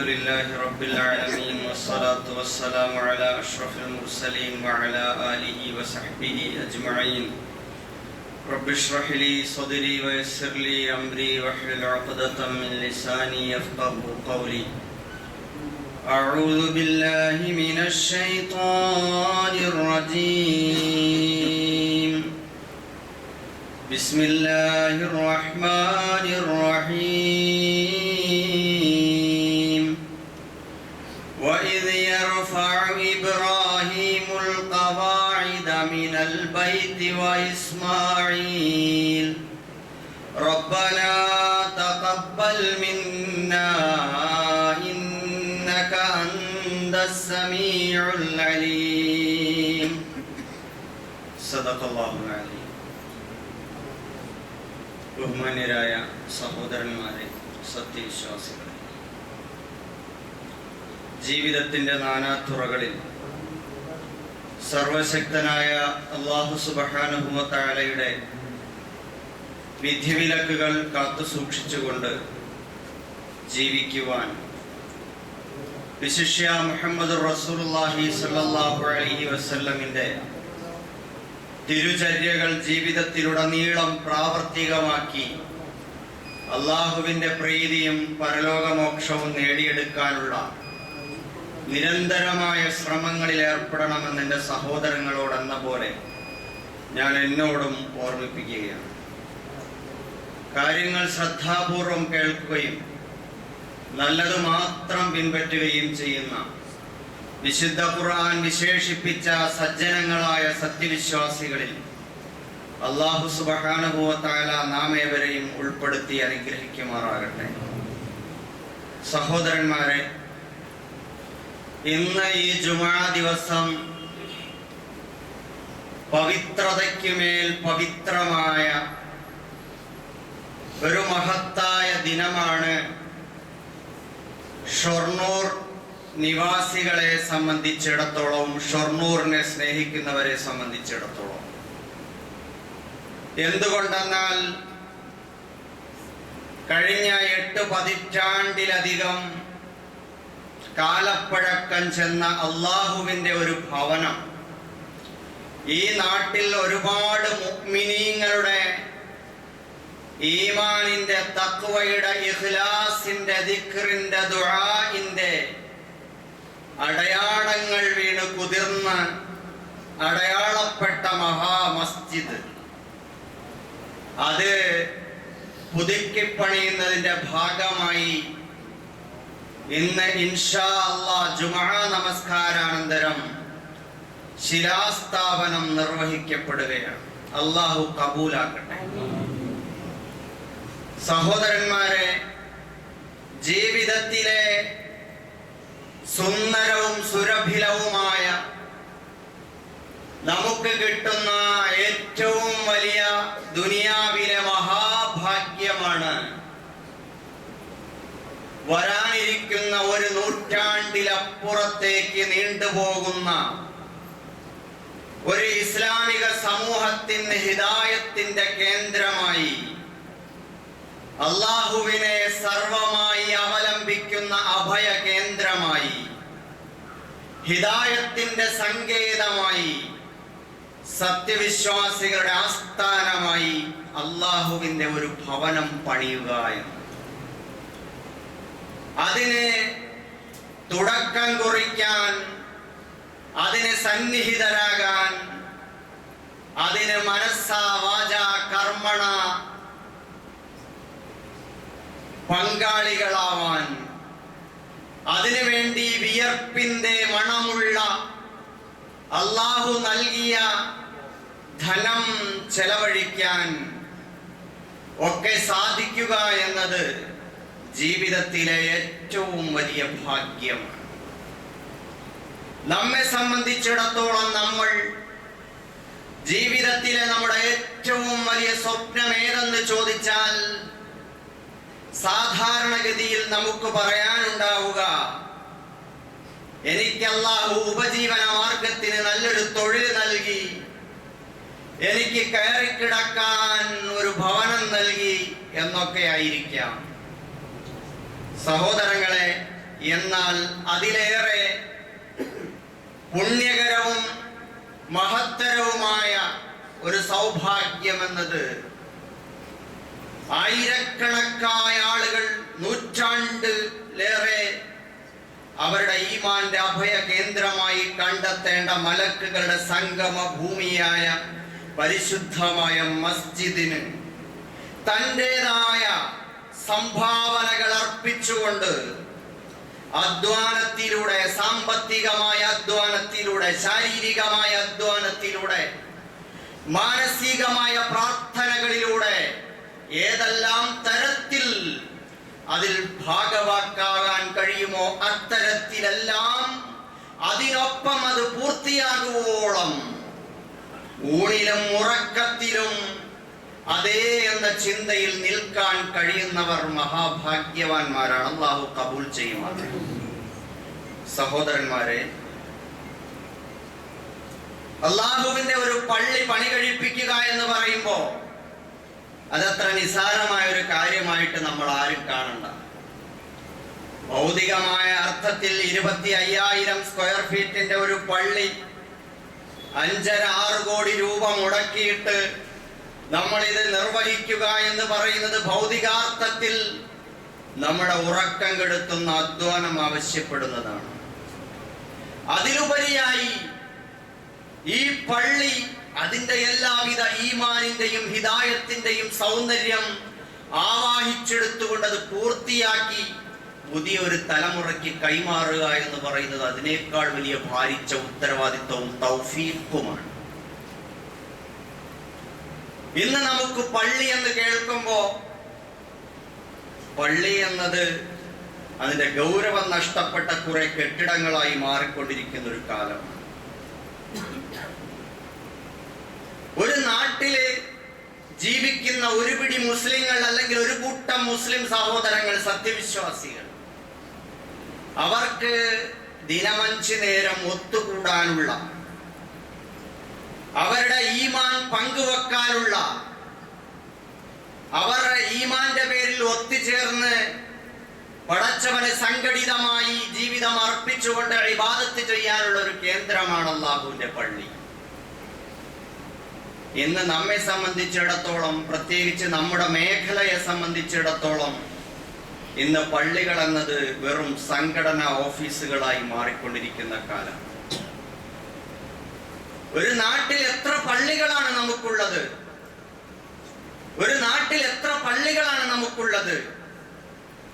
لله رب العالمين والصلاة والسلام على أشرف المرسلين وعلى آله وصحبه أجمعين. رب اشرح لي صدري ويسر لي أمري واحلل عقدة من لساني يفقهوا قولي. أعوذ بالله من الشيطان الرجيم. بسم الله الرحمن الرحيم. وإذ يرفع إبراهيم القواعد من البيت وإسماعيل ربنا تقبل منا إنك أنت السميع العليم. صدق الله العليم. ബഹുമാന്യരായ സഹോദരന്മാരെ, സത്യവിശ്വാസികളെ, ജീവിതത്തിൻ്റെ നാനാതുറകളിൽ സർവശക്തനായ അല്ലാഹു സുബ്ഹാനഹു വ തആലയുടെ വിധിവിലക്കുകൾ കാത്തു സൂക്ഷിച്ചുകൊണ്ട് ജീവിക്കുവാൻ വിശിഷ്യ മുഹമ്മദുർ റസൂലുള്ളാഹി സ്വല്ലല്ലാഹു അലൈഹി വസല്ലമിൻ്റെ തിരുചര്യകൾ ജീവിതത്തിലുടനീളം പ്രാവർത്തികമാക്കി അള്ളാഹുവിൻ്റെ പ്രീതിയും പരലോകമോക്ഷവും നേടിയെടുക്കാനുള്ള നിരന്തരമായ ശ്രമങ്ങളിൽ ഏർപ്പെടണമെന്ന് എൻ്റെ സഹോദരങ്ങളോടെന്ന പോലെ ഞാൻ എന്നോടും ഓർമ്മിപ്പിക്കുകയാണ്. കാര്യങ്ങൾ ശ്രദ്ധാപൂർവം കേൾക്കുകയും നല്ലത് മാത്രം പിൻപറ്റുകയും ചെയ്യുന്ന വിശുദ്ധ ഖുർആൻ വിശേഷിപ്പിച്ച സജ്ജനങ്ങളായ സത്യവിശ്വാസികളിൽ അല്ലാഹു സുബ്ഹാനഹു വ തആല നാം ഏവരെയും ഉൾപ്പെടുത്തി അനുഗ്രഹിക്കുമാറാകട്ടെ. സഹോദരന്മാരെ, ഇന്ന് ഈ ജുമുഅ ദിവസം പവിത്രതയ്ക്കുമേൽ പവിത്രമായ ഒരു മഹത്തായ ദിനമാണ്. ഷൊർണൂർ നിവാസികളെ സംബന്ധിച്ചിടത്തോളം, ഷൊർണൂറിനെ സ്നേഹിക്കുന്നവരെ സംബന്ധിച്ചിടത്തോളം, എന്തുകൊണ്ടെന്നാൽ കഴിഞ്ഞ 8 പതിറ്റാണ്ടിലധികം കാലപ്പഴക്കം ചെന്ന അള്ളാഹുവിൻ്റെ ഒരു ഭവനം, ഈ നാട്ടിൽ ഒരുപാട് മുഅ്മിനീങ്ങളുടെ ഈമാനിന്റെ, തഖ്വയുടെ, ഇഖ്ലാസിന്റെ, ദിക്റിന്റെ, ദുആഇന്റെ അടയാളങ്ങൾ വീണ് കുതിർന്ന് അടയാളപ്പെട്ട മഹാമസ്ജിദ്, അത് പുതുക്കിപ്പണിയുന്നതിന്റെ ഭാഗമായി ഇന്ന് ഇൻഷാ അല്ലാഹ് ജുമുഅ നമസ്കാരാനന്തരം ശിലാസ്ഥാപനം നിർവഹിക്കപ്പെടുകയാണ്. അല്ലാഹു കബൂലാക്കട്ടെ. സഹോദരന്മാരെ, ജീവിതത്തിലെ സുന്ദരവും സുരഭിലവുമായ നമുക്ക് കിട്ടുന്ന ഏറ്റവും വലിയ ദുനിയാവിലെ മഹാഭാഗ്യമാണ് വരാനിരിക്കുന്ന ഒരു നൂറ്റാണ്ടിലപ്പുറത്തേക്ക് നീണ്ടുപോകുന്ന ഒരു ഇസ്ലാമിക സമൂഹത്തിന് ഹിദായത്തിന്റെ കേന്ദ്രമായി, അള്ളാഹുവിനെ സർവമായി അവലംബിക്കുന്ന അഭയ കേന്ദ്രമായി, ഹിദായത്തിന്റെ സങ്കേതമായി, സത്യവിശ്വാസികളുടെ ആസ്ഥാനമായി അള്ളാഹുവിന്റെ ഒരു ഭവനം പണിയുക എന്ന്, അതിന് തുടക്കം കുറിക്കാൻ, അതിന് സന്നിഹിതരാകാൻ, അതിന് മനസ്സാ വാചാ കർമ്മണ പങ്കാളികളാവാൻ, അതിനുവേണ്ടി വിയർപ്പിന്റെ മണമുള്ള അല്ലാഹു നൽകിയ ധനം ചെലവഴിക്കാൻ ഒക്കെ സാധിക്കുക എന്നത് ജീവിതത്തിലെ ഏറ്റവും വലിയ ഭാഗ്യമാണ്. നമ്മെ സംബന്ധിച്ചിടത്തോളം നമ്മൾ ജീവിതത്തിലെ നമ്മുടെ ഏറ്റവും വലിയ സ്വപ്നം ഏതെന്ന് ചോദിച്ചാൽ സാധാരണഗതിയിൽ നമുക്ക് പറയാനുണ്ടാവുക, എനിക്ക് അല്ലാഹു ഉപജീവന മാർഗത്തിന് നല്ലൊരു തൊഴിൽ നൽകി, എനിക്ക് കയറിക്കിടക്കാൻ ഒരു ഭവനം നൽകി എന്നൊക്കെ ആയിരിക്കാം. സഹോദരങ്ങളെ, എന്നാൽ അതിലേറെ പുണ്യകരവും മഹത്തരവുമായ ഒരു സൗഭാഗ്യമെന്നത് ആയിരക്കണക്കായ ആളുകൾ നൂറ്റാണ്ടിലേറെ അവരുടെ ഈമാന്റെ അഭയ കേന്ദ്രമായി കണ്ടെത്തേണ്ട മലക്കുകളുടെ സംഗമ ഭൂമിയായ പരിശുദ്ധമായ മസ്ജിദിന് തൻ്റെതായ സംഭാവനകൾ അർപ്പിച്ചുകൊണ്ട് അധ്വാനത്തിലൂടെ, സാമ്പത്തികമായ അധ്വാനത്തിലൂടെ, ശാരീരികമായ അധ്വാനത്തിലൂടെ, മാനസികമായ പ്രാർത്ഥനകളിലൂടെ ഏതെല്ലാം തരത്തിൽ അതിൽ ഭാഗവാക്കാകാൻ കഴിയുമോ അത്തരത്തിലെല്ലാം അതിനൊപ്പം അത് പൂർത്തിയാകുവോളം ഊണിലും ഉറക്കത്തിലും അതേ എന്ന ചിന്തയിൽ നിൽക്കാൻ കഴിയുന്നവർ മഹാഭാഗ്യവാന്മാരാണ്. അല്ലാഹു കബൂൽ ചെയ്യുമാറ്. സഹോദരന്മാരെ, അല്ലാഹുവിന്റെ ഒരു പള്ളി പണി കഴിപ്പിക്കുക എന്ന് പറയുമ്പോൾ അതത്ര നിസാരമായ ഒരു കാര്യമായിട്ട് നമ്മൾ ആരും കാണണ്ട. ഭൗതികമായ അർത്ഥത്തിൽ 25,000 സ്ക്വയർ ഫീറ്റിന്റെ ഒരു പള്ളി 5.5-6 കോടി രൂപ മുടക്കിയിട്ട് നമ്മൾ ഇത് നിർവഹിക്കുക എന്ന് പറയുന്നത് ഭൗതികാർത്ഥത്തിൽ നമ്മുടെ ഉറക്കം കെടുത്തുന്ന അധ്വാനം ആവശ്യപ്പെടുന്നതാണ്. അതിലുപരിയായി ഈ പള്ളി അതിന്റെ എല്ലാവിധ ഈമാനിന്റെയും ഹിദായത്തിന്റെയും സൗന്ദര്യം ആവാഹിച്ചെടുത്തുകൊണ്ട് അത് പൂർത്തിയാക്കി പുതിയൊരു തലമുറയ്ക്ക് കൈമാറുക എന്ന് പറയുന്നത് അതിനേക്കാൾ വലിയ ഭാരിച്ച ഉത്തരവാദിത്വവും തൗഫീഖുമാണ്. ഇന്ന് നമുക്ക് പള്ളി എന്ന് കേൾക്കുമ്പോ പള്ളി എന്നത് അതിന്റെ ഗൗരവം നഷ്ടപ്പെട്ട കുറെ കെട്ടിടങ്ങളായി മാറിക്കൊണ്ടിരിക്കുന്ന ഒരു കാലമാണ്. ഒരു നാട്ടില് ജീവിക്കുന്ന ഒരു പിടി മുസ്ലിങ്ങൾ അല്ലെങ്കിൽ ഒരു കൂട്ടം മുസ്ലിം സഹോദരങ്ങൾ, സത്യവിശ്വാസികൾ, അവർക്ക് ദിനമഞ്ച് നേരം ഒത്തുകൂടാനുള്ള, അവരുടെ ഈമാൻ പങ്കുവെക്കാനുള്ള, അവരുടെ ഈമാന്റെ പേരിൽ ഒത്തുചേർന്ന് പടച്ചവന് സംഘടിതമായി ജീവിതം അർപ്പിച്ചുകൊണ്ട് ഇബാദത്ത് ചെയ്യാനുള്ള ഒരു കേന്ദ്രമാണ് അല്ലാഹുവിന്റെ പള്ളി. ഇന്ന് നമ്മെ സംബന്ധിച്ചിടത്തോളം, പ്രത്യേകിച്ച് നമ്മുടെ മേഖലയെ സംബന്ധിച്ചിടത്തോളം, ഇന്ന് പള്ളികൾ എന്നത് വെറും സംഘടനാ ഓഫീസുകളായി മാറിക്കൊണ്ടിരിക്കുന്ന കാലം. ഒരു നാട്ടിൽ എത്ര പള്ളികളാണ് നമുക്കുള്ളത്? ഒരു നാട്ടിൽ എത്ര പള്ളികളാണ് നമുക്കുള്ളത്?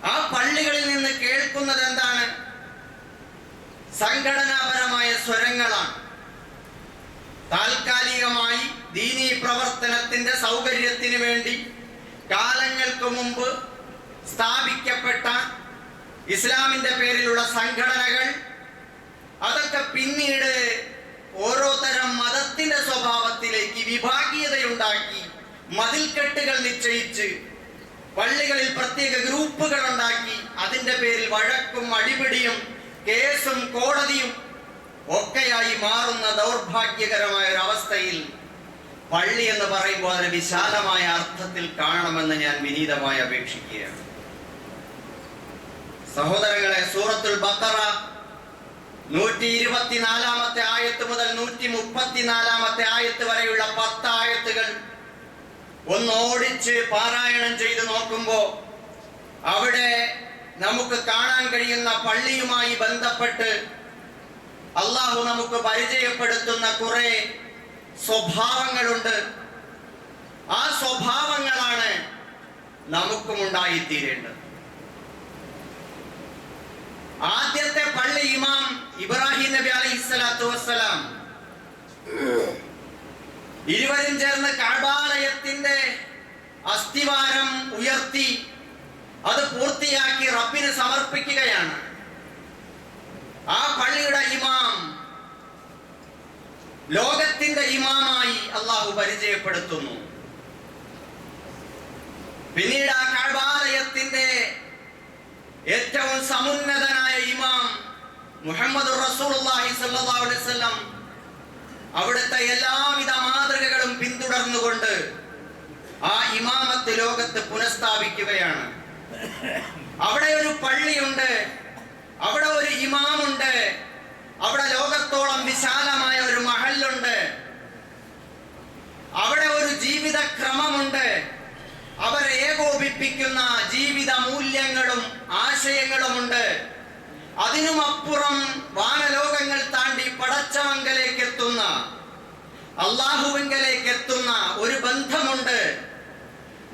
ആ പള്ളികളിൽ നിന്ന് കേൾക്കുന്നത് എന്താണ്? സംഘടനാപരമായ സ്വരങ്ങളാണ്. താൽക്കാലികമായി ദീനീ പ്രവർത്തനത്തിന്റെ സൗകര്യത്തിന് വേണ്ടി കാലങ്ങൾക്ക് മുമ്പ് സ്ഥാപിക്കപ്പെട്ട ഇസ്ലാമിന്റെ പേരിലുള്ള സംഘടനകൾ, അതൊക്കെ പിന്നീട് ഓരോ തരം മതത്തിന്റെ സ്വഭാവത്തിലേക്ക് വിഭാഗീയതയുണ്ടാക്കി മതിൽക്കെട്ടുകൾ നിശ്ചയിച്ച് പള്ളികളിൽ പ്രത്യേക ഗ്രൂപ്പുകൾ ഉണ്ടാക്കി അതിന്റെ പേരിൽ വഴക്കും അടിപിടിയും കേസും കോടതിയും ഒക്കെയായി മാറുന്ന ദൗർഭാഗ്യകരമായ ഒരു അവസ്ഥയിൽ പള്ളി എന്ന് പറയുമ്പോൾ അതിനെ വിശാലമായ അർത്ഥത്തിൽ കാണണമെന്ന് ഞാൻ വിനീതമായി അപേക്ഷിക്കുകയാണ്. സഹോദരങ്ങളെ, സൂറത്തുൽ ബഖറ 124-ാമത്തെ ആയത്ത് മുതൽ 134-ാമത്തെ ആയത്ത് വരെയുള്ള 10 ആയത്തുകൾ ഒന്ന് ഓടിച്ച് പാരായണം ചെയ്ത് നോക്കുമ്പോൾ അവിടെ നമുക്ക് കാണാൻ കഴിയുന്ന പള്ളിയുമായി ബന്ധപ്പെട്ട് അള്ളാഹു നമുക്ക് പരിചയപ്പെടുത്തുന്ന കുറെ സ്വഭാവങ്ങളുണ്ട്. ആ സ്വഭാവങ്ങളാണ് നമുക്കും ഉണ്ടായിത്തീരേണ്ടത്. ആദ്യത്തെ പള്ളി ഇമാം ഇബ്രാഹിം നബി അലൈഹിസ്സലാത്തു വസ്സലാം ഇരുവരും ചേർന്ന് കഅബാലയത്തിന്റെ അസ്ഥിവാരം ഉയർത്തി അത് പൂർത്തിയാക്കി റബ്ബിന് സമർപ്പിക്കുകയാണ്. ആ പള്ളിയുടെ ഇമാം ലോകത്തിന്റെ ഇമാമായി അള്ളാഹു പരിചയപ്പെടുത്തുന്നു. പിന്നീട് ആ കഅബാലയത്തിന്റെ ഏറ്റവും സമുന്നതനായ ഇമാം മുഹമ്മദ് റസൂലുള്ളാഹി സ്വല്ലല്ലാഹു അലൈഹി വസല്ലം അവിടുത്തെ എല്ലാവിധ മാതൃകകളും പിന്തുടർന്നുകൊണ്ട് ആ ഇമാമത്ത് ലോകത്ത് പുനഃസ്ഥാപിക്കുകയാണ്. അവിടെ ഒരു പള്ളിയുണ്ട്. അവിടെ ഒരു ഇമാമുണ്ട്, അവിടെ ലോകത്തോളം വിശാലമായ ഒരു മഹല്ലുണ്ട്, അവിടെ ഒരു ജീവിതക്രമമുണ്ട്, അവരെ ഏകോപിപ്പിക്കുന്ന ജീവിത മൂല്യങ്ങളും ആശയങ്ങളുമുണ്ട്. അതിനുമപ്പുറം വാനലോകങ്ങൾ താണ്ടി പടച്ചവങ്കലേക്ക് എത്തുന്ന, അള്ളാഹുവിങ്കലേക്ക് എത്തുന്ന ഒരു ബന്ധമുണ്ട്.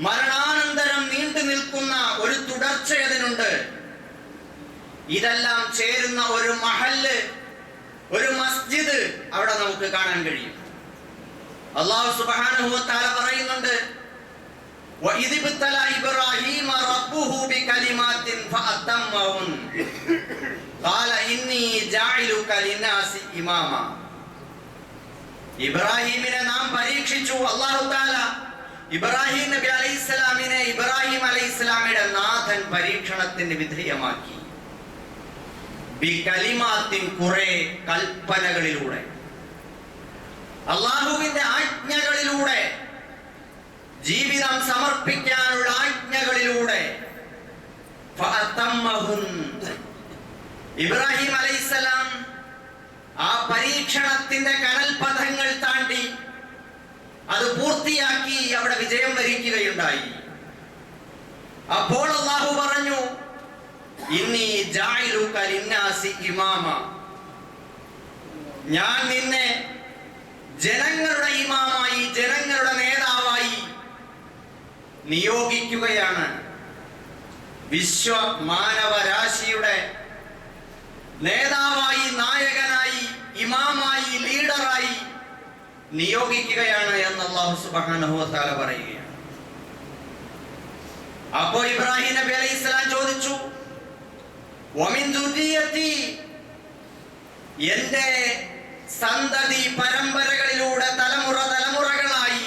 മരണാനന്തരം നീണ്ടു നിൽക്കുന്ന ഒരു തുടർച്ച അതിനുണ്ട്. ഇതെല്ലാം ചേരുന്ന ഒരു മഹല്ല്, ഒരു മസ്ജിദ് അവിടെ നമുക്ക് കാണാൻ കഴിയും. അല്ലാഹു സുബ്ഹാനഹു വ തആല പറയുന്നുണ്ട്, വഇദ് ഇബ്തല ഇബ്രാഹീമ റബ്ബുഹു ബികലിമാത്തിൻ ഫഅതമ്മഹുൻ ഖാല ഇന്നി ജാഇലുക ലിന്നാസി ഇമാമ. ഇബ്രാഹീമിനെ നാം പരീക്ഷിച്ചു. അല്ലാഹു തആല ഇബ്രാഹിം നബി അലൈഹിസ്സലാമിനെ, ഇബ്രാഹിം അലൈഹിസ്സലാമിന്റെ നാഥൻ പരീക്ഷണത്തിന് വിധേയമാക്കി. ബികലിമാത്തിൻ, കുറെ കൽപ്പനകളിലൂടെ, അള്ളാഹുവിന്റെ ആജ്ഞകളിലൂടെ, ജീവിതം സമർപ്പിക്കാനുള്ള ആജ്ഞകളിലൂടെ. ഇബ്രാഹിം അലൈഹിസ്സലാം ആ പരീക്ഷണത്തിന്റെ കനൽപഥങ്ങൾ താണ്ടി അത് പൂർത്തിയാക്കി അവിടെ വിജയം വരിക്കുകയുണ്ടായി. അപ്പോൾ അല്ലാഹു പറഞ്ഞു, ഇന്നി ജാഇലുക ലിന്നാസി ഇമാമ, ഞാൻ നിന്നെ ജനങ്ങളുടെ ഇമാമായി, ജനങ്ങളുടെ നേതാവായി നിയോഗിക്കുകയാണ്. വിശ്വ മാനവരാശിയുടെ നേതാവായി, നായകനായി, ഇമാമായി, ലീഡറായി നിയോഗിക്കുകയാണ് എന്ന് അല്ലാഹു സുബ്ഹാനഹു വ തആല പറയുകയാണ്. അപ്പോൾ ഇബ്രാഹിം നബി അലൈഹിസ്സലാം ചോദിച്ചു, വമിൻ ദുർരിയത്തി, എന്റെ സന്തതി പരമ്പരകളിലൂടെ തലമുറ തലമുറകളായി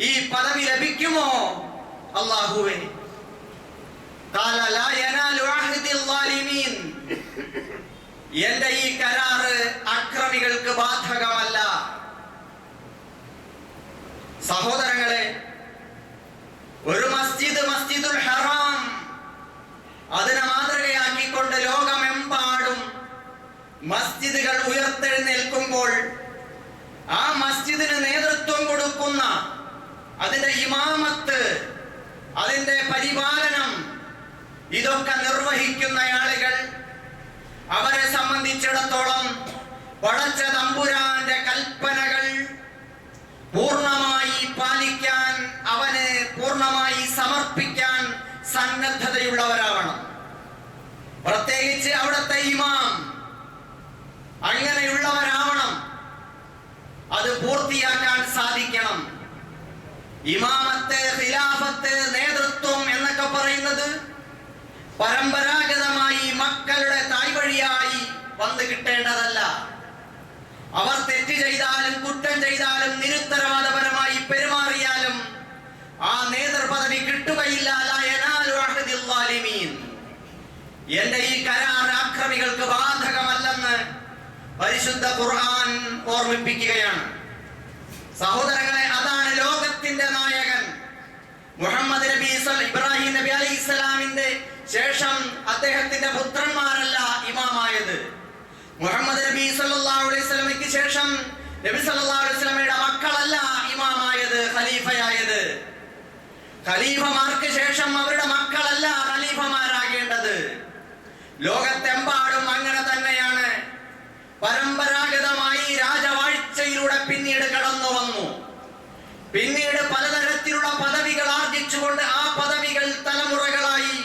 ഈ പദവി ലഭിക്കുമോ അല്ലാഹുവേ? ഖാല ലാ യനാലു അഹ്ദിൽ ളാലിമീൻ, എന്റെ ഈ കരാറ് അക്രമികൾക്ക് ബാധകമല്ല. സഹോദരങ്ങളെ, ഒരു മസ്ജിദ്, മസ്ജിദുൽ ഹറാം, അതിനെ മാതൃകയാക്കിക്കൊണ്ട് ലോകമെമ്പാടും മസ്ജിദുകൾ ഉയർത്തെഴുന്നേൽക്കുമ്പോൾ ആ മസ്ജിദിന് നേതൃത്വം കൊടുക്കുന്ന, അതിന്റെ ഇമാമത്ത്, അതിന്റെ പരിപാലനം, ഇതൊക്കെ നിർവഹിക്കുന്ന ആളുകൾ, അവരെ സംബന്ധിച്ചിടത്തോളം പടച്ച തമ്പുരാന്റെ കൽപ്പനകൾ പൂർണ്ണമായി പാലിക്കാൻ, അവന് പൂർണ്ണമായി സമർപ്പിക്കാൻ സന്നദ്ധതയുള്ളവരാവണം. പ്രത്യേകിച്ച് അവിടുത്തെ ഇമാം അങ്ങനെയുള്ളവരാവണം. അത് പൂർത്തിയാക്കാൻ സാധിക്കണം. ഇമാമത്ത്, ഖിലാഫത്ത്, നേതൃത്വം എന്നൊക്കെ പറയുന്നത് പരമ്പരാഗതമായി മക്കളുടെ തായ്വഴിയായി വന്നു കിട്ടേണ്ടതല്ല. അവർ തെറ്റ് ചെയ്താലും കുറ്റം ചെയ്താലും നിരുത്തരവാദപരമായി പെരുമാറിയാലും ആ നേതൃപദവി കിട്ടുകയില്ല. ലാ യനാലു അഹ്ദിൽ ളാലിമീൻ, എന്റെ ഈ കരാർ അക്രമികൾക്ക് ബാധകമല്ലെന്ന് പരിശുദ്ധ ഖുർആൻ ഓർമ്മിപ്പിക്കുകയാണ്. സഹോദരങ്ങളെ, അതാണ് ലോകത്തിന്റെ നായകൻ മുഹമ്മദ് നബി. ഇബ്രാഹിം നബി അലൈഹിസ്സലാമിന്റെ ശേഷം അദ്ദേഹത്തിന്റെ പുത്രന്മാരല്ല ഇമാമായത്. മുഹമ്മദ് നബി സല്ലല്ലാഹു അലൈഹി വസല്ലമയ്ക്ക് ശേഷം നബി സല്ലല്ലാഹു അലൈഹി വസല്ലമയുടെ മക്കളല്ല ഇമാമായത്, ഖലീഫയായത്. ഖലീഫമാർക്ക് ശേഷം അവരുടെ മക്കളല്ല ഖലീഫമാരാകേണ്ടത്. ലോകത്തെമ്പാടും അങ്ങനെ തന്നെയാണ്. പരമ്പരാഗതമായി രാജവാഴ്ചയിലൂടെ പിന്നീട് കടന്നു വന്നു. പിന്നീട് പലതരത്തിലുള്ള പദവികൾ ആർജിച്ചുകൊണ്ട് ആ പദവികൾ തലമുറകളായി,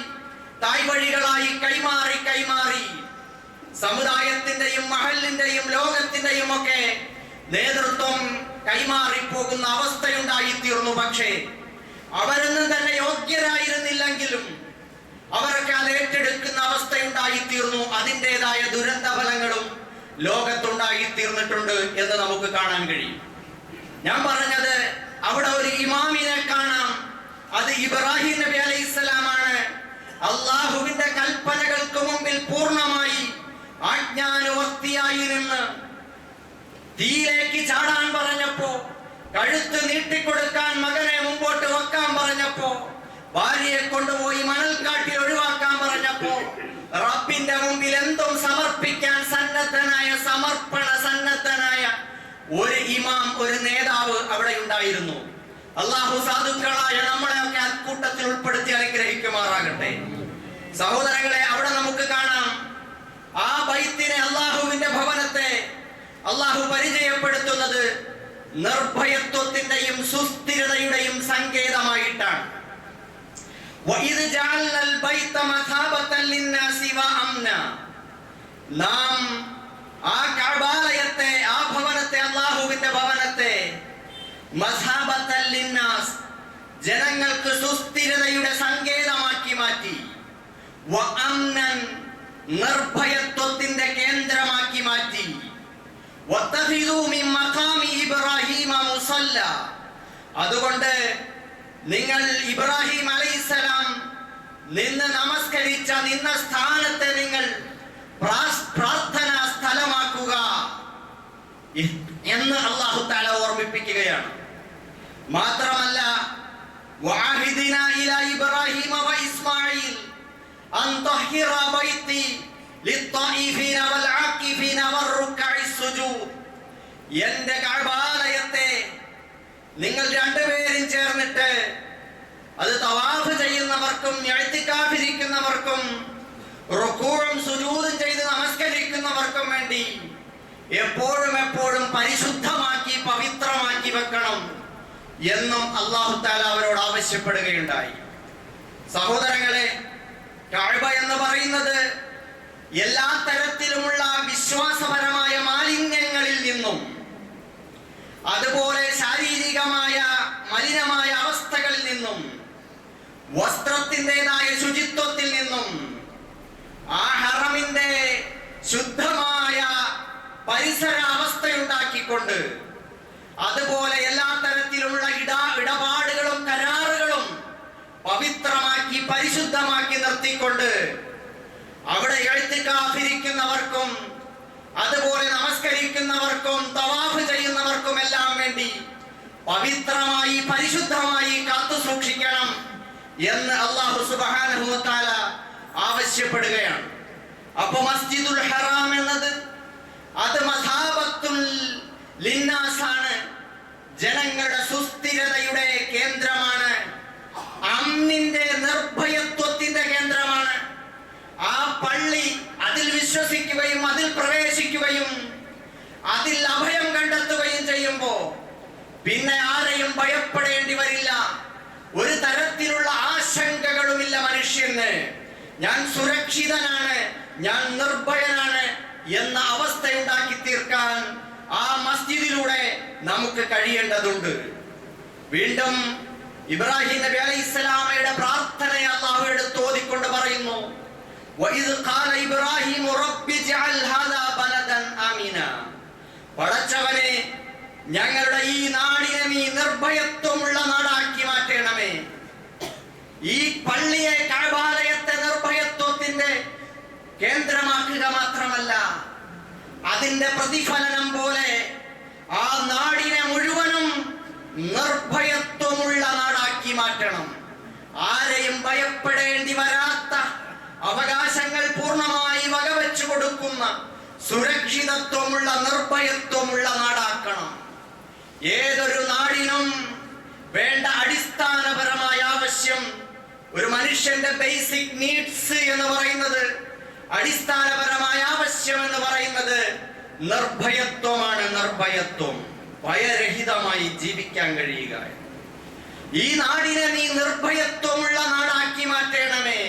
തായ്വഴികളായി കൈമാറി കൈമാറി സമുദായത്തിന്റെയും മഹലിന്റെയും ലോകത്തിന്റെയും ഒക്കെ നേതൃത്വം കൈമാറിപ്പോകുന്ന അവസ്ഥയുണ്ടായിത്തീർന്നു. പക്ഷേ അവരൊന്നും തന്നെ യോഗ്യരായിരുന്നില്ലെങ്കിലും അവരൊക്കെ അത് ഏറ്റെടുക്കുന്ന അവസ്ഥയുണ്ടായിത്തീർന്നു. അതിൻ്റെതായ ദുരന്ത ഫലങ്ങളും ലോകത്തുണ്ടായിത്തീർന്നിട്ടുണ്ട് എന്ന് നമുക്ക് കാണാൻ കഴിയും. ഞാൻ പറഞ്ഞത്, അവിടെ ഒരു ഇമാമിനെ കാണാം. അത് ഇബ്രാഹിം നബി അലൈഹിസ്സലാമാണ്. അള്ളാഹുവിന്റെ കൽപ്പനകൾക്ക് മുമ്പിൽ പൂർണ്ണമായി ആജ്ഞാനുവർത്തിയായി നിന്ന് തീയിലേക്ക് ചാടാൻ പറഞ്ഞപ്പോ, കഴുത്ത് നീട്ടിക്കൊടുക്കാൻ മകനെ മുമ്പോട്ട് വെക്കാൻ പറഞ്ഞപ്പോ, ഭാര്യയെ കൊണ്ടുപോയി മണൽക്കാട്ടിൽ ഒഴിവാക്കാൻ പറഞ്ഞപ്പോ, റബ്ബിന്റെ മുമ്പിൽ ഒരു ഇമാം, ഒരു നേതാവ് അവിടെ ഉണ്ടായിരുന്നു. അള്ളാഹു സാധുക്കളായ നമ്മളെയൊക്കെ അക്കൂട്ടത്തിൽ ഉൾപ്പെടുത്തി അനുഗ്രഹിക്കുമാറാകട്ടെ. സഹോദരങ്ങളെ, അവിടെ നമുക്ക് കാണാം ആ ബൈത്തിനെ, അള്ളാഹുവിന്റെ ഭവനത്തെ അള്ളാഹു പരിചയപ്പെടുത്തുന്നത് നിർഭയത്വത്തിന്റെയും സുസ്ഥിരതയുടെയും സങ്കേതമായിട്ടാണ്. നാം ആ കഅബാലയത്തെ, ആ ഭവനത്തെ, അള്ളാഹുവിന്റെ ഭവനത്തെ മസ്ഹബത്തൽ ലിന്നാസ്, ജനങ്ങൾക്ക് സുസ്ഥിരതയുടെ സങ്കേതമാക്കി മാറ്റി. വഅംനൻ, നിർഭയത്വത്തിന്റെ കേന്ദ്രമാക്കി മാറ്റി. വത്തഖിദൂ മിൻ മഖാമി ഇബ്രാഹീമ മുസല്ല, അതുകൊണ്ട് നിങ്ങൾ ഇബ്രാഹിം അലൈഹിസ്സലാം നിന്ന് നമസ്കരിച്ച നിന്ന സ്ഥാനത്തെ നിങ്ങൾ പ്രാർത്ഥനാ സ്ഥലമാക്കുക എന്ന് അല്ലാഹു തആല ഓർമ്മിപ്പിക്കുകയാണ്. മാത്രമല്ല, വഅഹിദിന ഇലാ ഇബ്രാഹീമ വ ഇസ്മാഈൽ അൻ തഹിറ ബൈതി ലിത്തായിഫീന വൽ ആകിഫീന വറുക്കഇസ് സുജൂദ്, എന്റെ കഅബാലയത്തെ നിങ്ങൾ രണ്ടുപേരും ചേർന്നിട്ട് അത് തവാഫ് ചെയ്യുന്നവർക്കും ഇഅ്തികാഫിരിക്കുന്നവർക്കും റുകൂഉം സുജൂദും ചെയ്ത് നമസ്കരിക്കുന്നവർക്കും വേണ്ടി എപ്പോഴും പരിശുദ്ധമാക്കി പവിത്രമാക്കി വെക്കണം എന്നും അല്ലാഹു തആല അവരോട് ആവശ്യപ്പെടുകയുണ്ടായി. സഹോദരങ്ങളെ, കഅബ എന്ന് പറയുന്നത് എല്ലാ തരത്തിലുമുള്ള വിശ്വാസപരമായ മാലിന്യങ്ങളിൽ നിന്നും, അതുപോലെ ശാരീരികമായ മലിനമായ അവസ്ഥകളിൽ നിന്നും, വസ്ത്രത്തിൻ്റെതായ ശുചിത്വത്തിൽ നിന്നും, ആ ഹറമിന്റെ ശുദ്ധമായ പരിസരാവസ്ഥയുണ്ടാക്കിക്കൊണ്ട്, അതുപോലെ എല്ലാ തരത്തിലുള്ള ഇടപാടുകളും കരാറുകളും പവിത്രമാക്കി പരിശുദ്ധമാക്കി നിർത്തിക്കൊണ്ട് അവിടെ ഇഅ്തികാഫിരിക്കുന്നവർക്കും അതുപോലെ നമസ്കരിക്കുന്നവർക്കും തവാഫ് ചെയ്യുന്നവർക്കും എല്ലാം വേണ്ടി പവിത്രമായി പരിശുദ്ധമായി കാത്തു സൂക്ഷിക്കണം എന്ന് അല്ലാഹു സുബ്ഹാനഹു വ തആല ആവശ്യപ്പെടുകയാണ്. അപ്പോൾ മസ്ജിദുൽ ഹറാം എന്നത് അത് മസാബത്തുൽ ലിന്നാസ് ആണ്, ജനങ്ങളുടെ സുസ്ഥിരതയുടെ കേന്ദ്രമാണ്, അമ്നിന്റെ നിർഭയത്വത്തിന്റെ കേന്ദ്രമാണ്. ആ പള്ളി, അതിൽ വിശ്വസിക്കുകയും അതിൽ പ്രവേശിക്കുകയും അതിൽ അഭയം കണ്ടെത്തുകയും ചെയ്യുമ്പോൾ പിന്നെ ആരെയും ഭയപ്പെടേണ്ടി വരില്ല, ഒരു തരത്തിലുള്ള ആശങ്കകളുമില്ല മനുഷ്യന്. ഞാൻ സുരക്ഷിതനാണ്, ഞാൻ നിർഭയനാണ് എന്ന അവസ്ഥയുണ്ടാക്കി തീർക്കാൻ ആ മസ്ജിദിലൂടെ നമുക്ക് കഴിയേണ്ടതുണ്ട്. വീണ്ടും ഇബ്രാഹിം നബി അലൈഹിസ്സലാമയുടെ പ്രാർത്ഥനയെ അല്ലാഹു എടുത്ത് ഓതിക്കൊണ്ട് പറയുന്നു, വഇദ് ഖാല ഇബ്രാഹിം റബ്ബി ജഅൽ ഹാദാ ബലദൻ ആമിന, പടച്ചവനെ ഞങ്ങളുടെ ഈ നാടിനെ നീ നിർഭയത്വമുള്ള നാടാക്കി മാറ്റണമേ. ഈ പള്ളിയെ, കഅബാലയത്തെ നിർഭയത്വത്തിന്റെ കേന്ദ്രമാക്കുക മാത്രമല്ല, അതിന്റെ പ്രതിഫലനം പോലെ ആ നാടിനെ മുഴുവനും നിർഭയത്വമുള്ള നാടാക്കി മാറ്റണം. ആരെയും ഭയപ്പെടേണ്ടി വരാത്ത, അവകാശങ്ങൾ പൂർണ്ണമായി വകവെച്ചു കൊടുക്കുന്ന, സുരക്ഷിതത്വമുള്ള, നിർഭയത്വമുള്ള നാടാക്കണം. ഏതൊരു നാടിനും വേണ്ട അടിസ്ഥാനപരമായ ആവശ്യം, ഒരു മനുഷ്യന്റെ ബേസിക് നീഡ്സ് എന്ന് പറയുന്നത്, അടിസ്ഥാനപരമായ ആവശ്യം എന്ന് പറയുന്നത് നിർഭയത്വമാണ്. നിർഭയത്വം, ഭയരഹിതമായി ജീവിക്കാൻ കഴിയുക. ഈ നാടിനെ നീ നിർഭയത്വമുള്ള നാടാക്കി മാറ്റണമേ.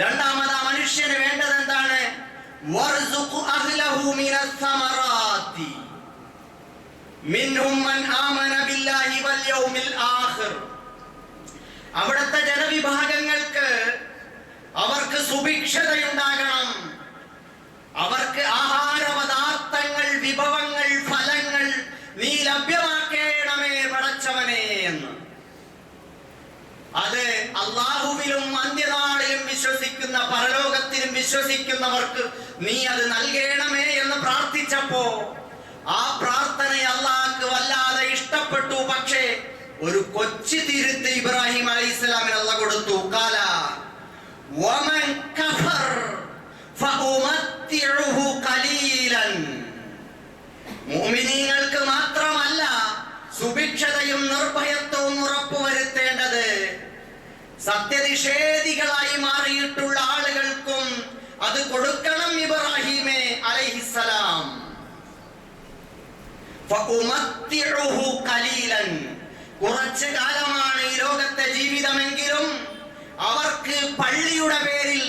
രണ്ടാമത് ആ മനുഷ്യന് വേണ്ടത് എന്താണ്? വർസുഖ് അഹ്ലഹു മിനസ് സമറാത്തി മിൻഹും മൻ ആമന ബില്ലാഹി വൽ യൗമിൽ ആഖിർ. അവിടുത്തെ ജനവിഭാഗങ്ങൾക്ക് അവർക്ക് സുഭിക്ഷതയുണ്ടാകണം, അവർക്ക് ആഹാരപദാർത്ഥങ്ങൾ, വിഭവങ്ങൾ, ഫലങ്ങൾ നീ ലഭ്യമാക്കേണമേ പടച്ചവനെ എന്ന്. അത് അല്ലാഹുവിലും അന്ത്യനാളിലും വിശ്വസിക്കുന്ന, പരലോകത്തിലും വിശ്വസിക്കുന്നവർക്ക് നീ അത് നൽകണമേ എന്ന് പ്രാർത്ഥിച്ചപ്പോ ആ പ്രാർത്ഥനയെ അല്ലാഹുക്ക് വല്ലാതെ ഇഷ്ടപ്പെട്ടു. പക്ഷേ ഒരു കൊച്ചു തിരുത്ത് ഇബ്രാഹിം അലൈഹിസ്സലാമിന് അല്ലാഹു കൊടുത്തു. ഖാല വമൻ കഫർ ഫഉമത്തിഉഹു ഖലീലൻ. മുഅ്മിനീങ്ങൾക്ക് മാത്രമല്ല സുഭിക്ഷതയും നിർഭയത്വവും ഉറപ്പുവരുത്തേണ്ടത് സത്യനിഷേധികളായി മാറിയിട്ടുള്ള ആളുകൾക്കും അത് കൊടുക്കണം. ഇബ്രാഹീമേ അലൈഹിസ്സലാം ഫഉമത്തിഉഹു ഖലീലൻ, കുറച്ചു കാലമാണ് ഈ ലോകത്തെ ജീവിതമെങ്കിലും അവർക്ക് പള്ളിയുടെ പേരിൽ,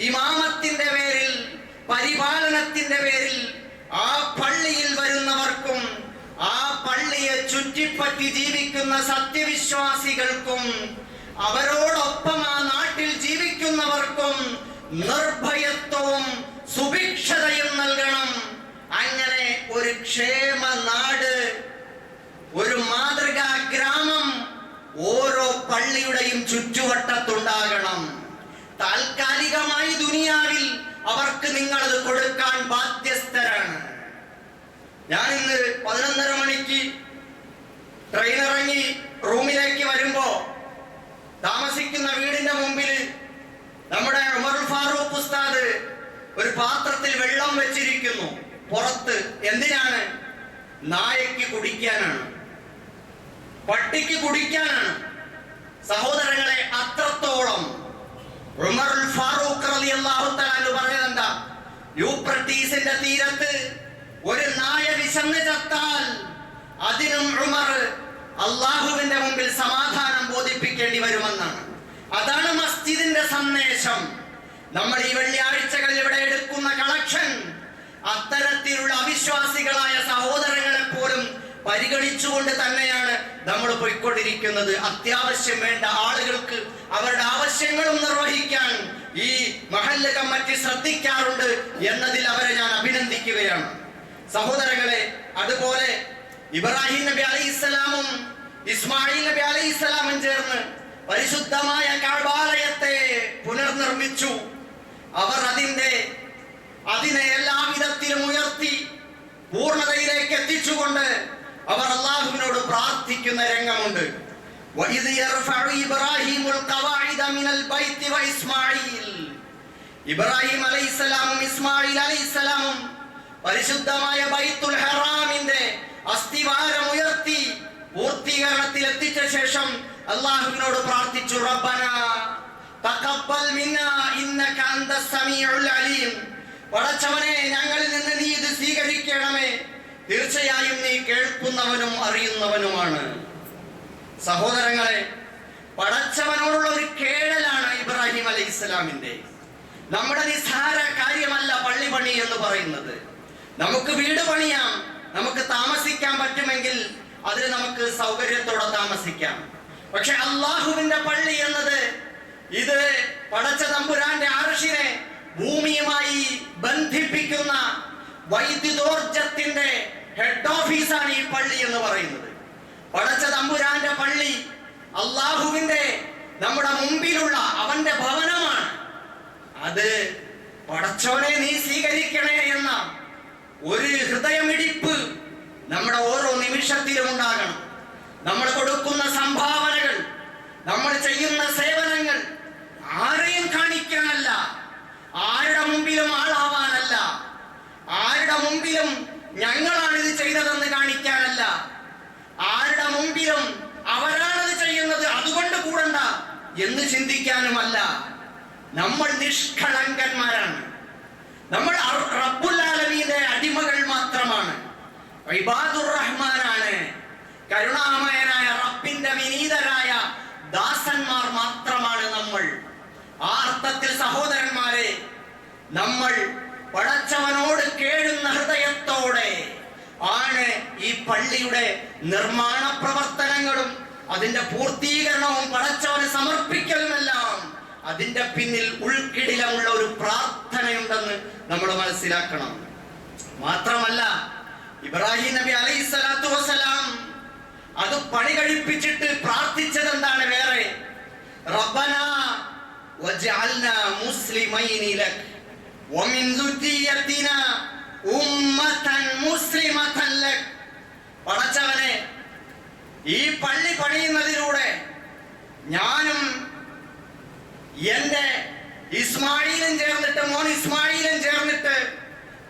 ഇമാമത്തിന്റെ പേരിൽ, പരിപാലനത്തിന്റെ പേരിൽ ആ പള്ളിയിൽ വരുന്നവർക്കും ആ പള്ളിയെ ചുറ്റിപ്പറ്റി ജീവിക്കുന്ന സത്യവിശ്വാസികൾക്കും അവരോടൊപ്പം ആ നാട്ടിൽ ജീവിക്കുന്നവർക്കും നിർഭയത്വവും സുഭിക്ഷതയും നൽകണം. അങ്ങനെ ഒരു ക്ഷേമ നാട്, ഒരു മാതൃകാ ഗ്രാമം ഓരോ പള്ളിയുടെയും ചുറ്റുവട്ടത്തുണ്ടാകണം. താൽക്കാലികമായി ദുനിയാവിൽ അവർക്ക് നിങ്ങളത് കൊടുക്കാൻ ബാധ്യസ്ഥരാണ്. ഞാൻ ഇന്ന് 11:30 മണിക്ക് ട്രെയിൻ ഇറങ്ങി റൂമിലേക്ക് വരുമ്പോ താമസിക്കുന്ന വീടിന്റെ മുമ്പിൽ നമ്മുടെ ഉമറുൽ ഫാറൂഖ് ഉസ്താദ് ഒരു പാത്രത്തിൽ വെള്ളം വെച്ചിരിക്കുന്നു പുറത്ത്. എന്തിനാണ്? നായയ്ക്ക് കുടിക്കാനാണ്, പട്ടിക്ക് കുടിക്കാനാണ്. സഹോദരങ്ങളെ, അത്രത്തോളം ഉമറുൽ ഫാറൂഖ് റളിയല്ലാഹു തആല പറഞ്ഞതെന്താ? യൂഫ്രട്ടീസിന്റെ തീരത്ത് ഒരു നായ വിശന്ന് ചത്താൽ അതിനും ഉമർ അള്ളാഹുവിന്റെ മുമ്പിൽ സമാധാനം ബോധിപ്പിക്കേണ്ടി വരുമെന്നാണ്. അതാണ് മസ്ജിദിന്റെ സന്ദേശം. നമ്മൾ ഈ വെള്ളിയാഴ്ചകളിൽ ഇവിടെ എടുക്കുന്ന കളക്ഷൻ അത്തരത്തിലുള്ള അവിശ്വാസികളായ സഹോദരങ്ങളെ പോലും പരിഗണിച്ചുകൊണ്ട് തന്നെയാണ് നമ്മൾ പോയിക്കൊണ്ടിരിക്കുന്നത്. അത്യാവശ്യം വേണ്ട ആളുകൾക്ക് അവരുടെ ആവശ്യങ്ങളും നിർവഹിക്കാൻ ഈ മഹല്ല് കമ്മിറ്റി ശ്രദ്ധിക്കാറുണ്ട് എന്നതിൽ അവരെ ഞാൻ അഭിനന്ദിക്കുകയാണ്. സഹോദരങ്ങളെ, അതുപോലെ ഇബ്രാഹിം നബി അലൈഹിസ്സലാമും ഇസ്മായിൽ നബി അലൈഹിസ്സലാമും ചേർന്ന് പരിശുദ്ധമായ കഅബാലയത്തെ പുനർനിർമ്മിച്ചു. അവർ അതിനെ എല്ലാവിധത്തിലും ഉയർത്തി പൂർണ്ണതയിലേക്ക് എത്തിച്ചുകൊണ്ട് അവർ അല്ലാഹുവിനോട് പ്രാർത്ഥിക്കുന്ന രംഗമുണ്ട്. വഇദ് യർഫഉ ഇബ്രാഹീമുൽ ഖവാഇദ മിനൽ ബൈത്തി വഇസ്മാഈൽ, ഇബ്രാഹിം അലൈഹിസ്സലാമും ഇസ്മായിൽ അലൈഹിസ്സലാമും പരിശുദ്ധമായ ബൈത്തുൽ ഹറാമിന്റെ അസ്തിവാരം ഉയർത്തി പൂർത്തീകരണത്തിൽ എത്തിച്ച ശേഷം അല്ലാഹുവിനോട് പ്രാർത്ഥിച്ചു, റബ്ബനാ തഖബ്ബൽ മിന്നാ ഇന്നക അന്തസ് സമീഉൽ അലീം, പടച്ചവനെ ഞങ്ങളിൽ നിന്ന് നീ ഇത് സ്വീകരിക്കണമേ, തീർച്ചയായും നീ കേൾക്കുന്നവനും അറിയുന്നവനുമാണ്. സഹോദരങ്ങളെ, പടച്ചവനോടുള്ള ഒരു കേഴലാണ് ഇബ്രാഹിം അലൈഹിസ്സലാമിന്റെ. നമ്മുടെ നിസ്സാര കാര്യമല്ല പള്ളി പണി എന്ന് പറയുന്നത്. നമുക്ക് വീട് പണിയാം, നമുക്ക് താമസിക്കാൻ പറ്റുമെങ്കിൽ അതിൽ നമുക്ക് സൗകര്യത്തോടെ താമസിക്കാം. പക്ഷെ അള്ളാഹുവിന്റെ പള്ളി എന്നത് ഇത് പടച്ച തമ്പുരാന്റെ അർശിനെ ഭൂമിയുമായി ബന്ധിപ്പിക്കുന്ന വൈദ്യുതോർജത്തിന്റെ ഹെഡ് ഓഫീസാണ് ഈ പള്ളി എന്ന് പറയുന്നത്. പടച്ച തമ്പുരാന്റെ പള്ളി അള്ളാഹുവിന്റെ നമ്മുടെ മുമ്പിലുള്ള അവന്റെ ഭവനമാണ്. അത് പടച്ചോനെ നീ സ്വീകരിക്കണേ എന്ന ഒരു ഹൃദയമിടിപ്പ് നമ്മുടെ ഓരോ നിമിഷത്തിലും ഉണ്ടാകണം. നമ്മൾ കൊടുക്കുന്ന സംഭാവനകൾ, നമ്മൾ ചെയ്യുന്ന സേവനങ്ങൾ ആരെയും കാണിക്കാനല്ല, ആരുടെ മുമ്പിലും ആളാവാനല്ല, ആരുടെ മുമ്പിലും ഞങ്ങളാണിത് ചെയ്തതെന്ന് കാണിക്കാനല്ല, ആരുടെ മുമ്പിലും അവരാണത് ചെയ്യുന്നത് അതുകൊണ്ട് കൂടണ്ട എന്ന് ചിന്തിക്കാനുമല്ല. നമ്മൾ നിഷ്കളങ്കന്മാരാണ്. നമ്മൾ റബ്ബുൽ ആലമീന്റെ അടിമകൾ മാത്രമാണ്, ഇബാദുർ റഹ്മാനാണ്. കരുണാമയനായ റബ്ബിന്റെ വിനീതരായ ദാസന്മാർ മാത്രമാണ് നമ്മൾ. ആ അർത്ഥത്തിൽ സഹോദരന്മാരെ, നമ്മൾ പടച്ചവനോട് കേഴുന്ന ഹൃദയത്തോടെ ആണ് ഈ പള്ളിയുടെ നിർമ്മാണ പ്രവർത്തനങ്ങളും അതിന്റെ പൂർത്തീകരണവും പടച്ചവന് സമർപ്പിക്കലുമെല്ലാം അതിന്റെ പിന്നിൽ ഉൾക്കിടിലമുള്ള ഒരു പ്രാർത്ഥനയുണ്ടെന്ന് നമ്മൾ മനസ്സിലാക്കണം. മാത്രമല്ല, ഇബ്രാഹിം നബി അലൈഹിസ്സലാത്തു വസ്സലാം അത് പണി കഴിപ്പിച്ചിട്ട് പ്രാർത്ഥിച്ചത് എന്താണ്? വേറെ റബ്ബനാ വജഅൽനാ മുസ്ലിമൈനി ലക് വമിൻ ദുർരിയ്യതിനാ ഉമ്മതൻ മുസ്ലിമതൻ ലക്. പടച്ചവനെ, ഈ പള്ളി പണിയുന്നതിലൂടെ ഞാനും എന്റെ ഇസ്മായിലും ചേർന്നിട്ട്, മോൻ ഇസ്മായിലും ചേർന്നിട്ട്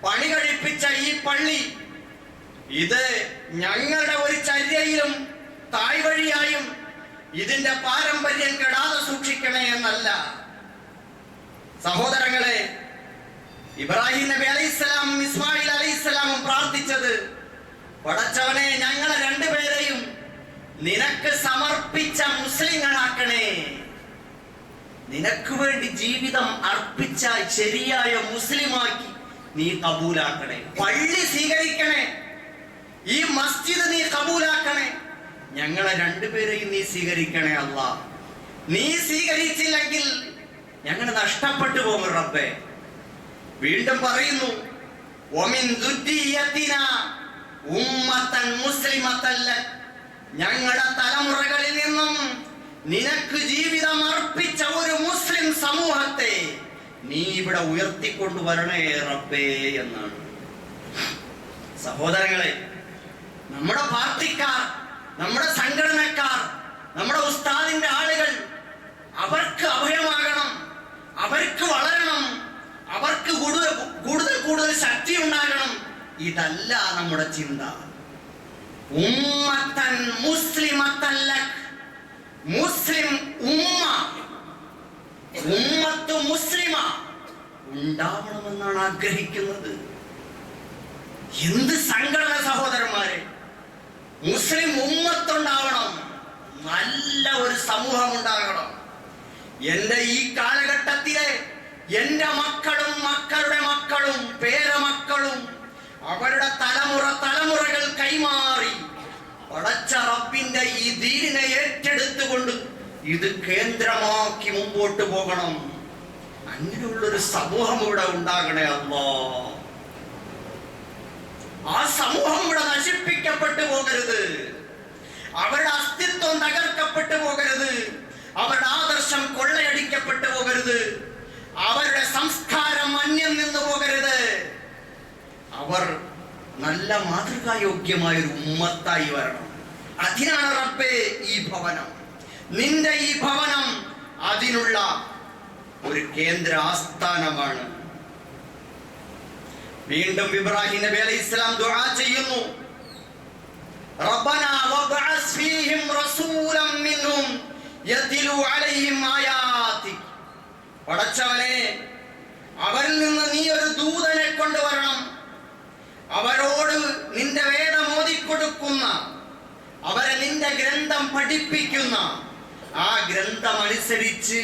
പണി കഴിപ്പിച്ച ഈ പള്ളി ഇത് ഞങ്ങളുടെ ഒരു ചര്യയിലും തായ്വഴിയായും ഇതിന്റെ പാരമ്പര്യം കെടാതെ സൂക്ഷിക്കണേ എന്നല്ല. സഹോദരങ്ങളെ, ഇബ്രാഹിം നബി അലൈഹിസ്സലാമും ഇസ്മായിൽ അലൈഹിസ്സലാമും പ്രാർത്ഥിച്ചത്, പടച്ചവനെ ഞങ്ങളെ രണ്ടുപേരെയും നിനക്ക് സമർപ്പിച്ച മുസ്ലിങ്ങളാക്കണേ. നിനക്ക് വേണ്ടി ജീവിതം അർപ്പിച്ച ശരിയായ മുസ്ലിമാക്കി നീ കബൂലാക്കണേ. പള്ളി സ്വീകരിക്കണേ, ഈ മസ്ജിദ് നീ കബൂലാക്കണേ. ഞങ്ങളെ രണ്ടുപേരെയും നീ സ്വീകരിക്കണേ അല്ലാ. നീ സ്വീകരിച്ചില്ലെങ്കിൽ ഞങ്ങൾ നഷ്ടപ്പെട്ടു പോകും റബ്ബേ. വീണ്ടും പറയുന്നു, വമിൻ ദുർരിയത്തിനാ ഉമ്മത്തൻ മുസ്ലിമത്തൻ ലക്, ഞങ്ങളുടെ തലമുറകളിൽ നിന്നും നിനക്ക് ജീവിതം അർപ്പിച്ച ഒരു മുസ്ലിം സമൂഹത്തെ നീ ഇവിടെ ഉയർത്തിക്കൊണ്ടുവരണേ റബ്ബേ എന്നാണ്. സഹോദരങ്ങളെ, നമ്മുടെ പാർട്ടിക്കാർ, നമ്മുടെ സംഘടനക്കാർ, നമ്മുടെ ഉസ്താദിന്റെ ആളുകൾ, അവർക്ക് അഭയമാകണം, അവർക്ക് വളരണം, അവർക്ക് കൂടുതൽ കൂടുതൽ ശക്തി ഉണ്ടാകണം. ഇതല്ല നമ്മുടെ ചിന്ത. ഉമ്മത്തൻ മുസ്ലിമത്തൻ ലക്, മുസ്ലിം ഉമ്മ, ഉമ്മത്ത് മുസ്ലിമ ഉണ്ടാവണമെന്നാണ് ആഗ്രഹിക്കുന്നത്. എന്ത് സംഘടന സഹോദരന്മാരെ! മുസ്ലിം ഉമ്മത്തുണ്ടാവണം, നല്ല ഒരു സമൂഹം ഉണ്ടാകണം. എന്റെ ഈ കാലഘട്ടത്തിലെ എന്റെ മക്കളും മക്കളുടെ മക്കളും പേരമക്കളും അവരുടെ തലമുറകൾ കൈമാറി പടച്ച റബ്ബിന്റെ ഈ ദീനിനെ ഏറ്റെടുത്തുകൊണ്ട് ഇത് കേന്ദ്രമാക്കി മുമ്പോട്ട് പോകണം. അങ്ങനെയുള്ളൊരു സമൂഹം ഇവിടെ ഉണ്ടാകണേ അല്ലാഹ്. ആ സമൂഹം ഇവിടെ നശിപ്പിക്കപ്പെട്ടു പോകരുത്, അവരുടെ അസ്തിത്വം തകർക്കപ്പെട്ടു പോകരുത്, അവരുടെ ആദർശം കൊള്ളയടിക്കപ്പെട്ടു പോകരുത്, അവരുടെ സംസ്കാരം അന്യം നിന്നു പോകരുത്. അവർ നല്ല മാതൃകായോഗ്യമായ ഒരു ഉമ്മത്തായി വരണം. അതിനാണ് റബ്ബേ ഈ ഭവനം, നിന്റെ ഈ ഭവനം അതിനുള്ള ഒരു കേന്ദ്ര ആസ്ഥാനമാണ്. വീണ്ടും ഇബ്രാഹിം നബി അലൈഹിസ്സലാം ദുആ ചെയ്യുന്നു, റബ്ബനാ വബഅസ് ഫീഹിം റസൂലൻ മിൻഹും യത്ലു അലൈഹിം ആയാതിക്. പടച്ചവനെ, അവരിൽ നിന്ന് നീ ഒരു ദൂതനെ കൊണ്ടുവരണം, അവരോട് നിന്റെ വേദം ഓതിക്കൊടുക്കുന്ന, അവരെ നിന്റെ ഗ്രന്ഥം പഠിപ്പിക്കുന്ന, ആ ഗ്രന്ഥം അനുസരിച്ച്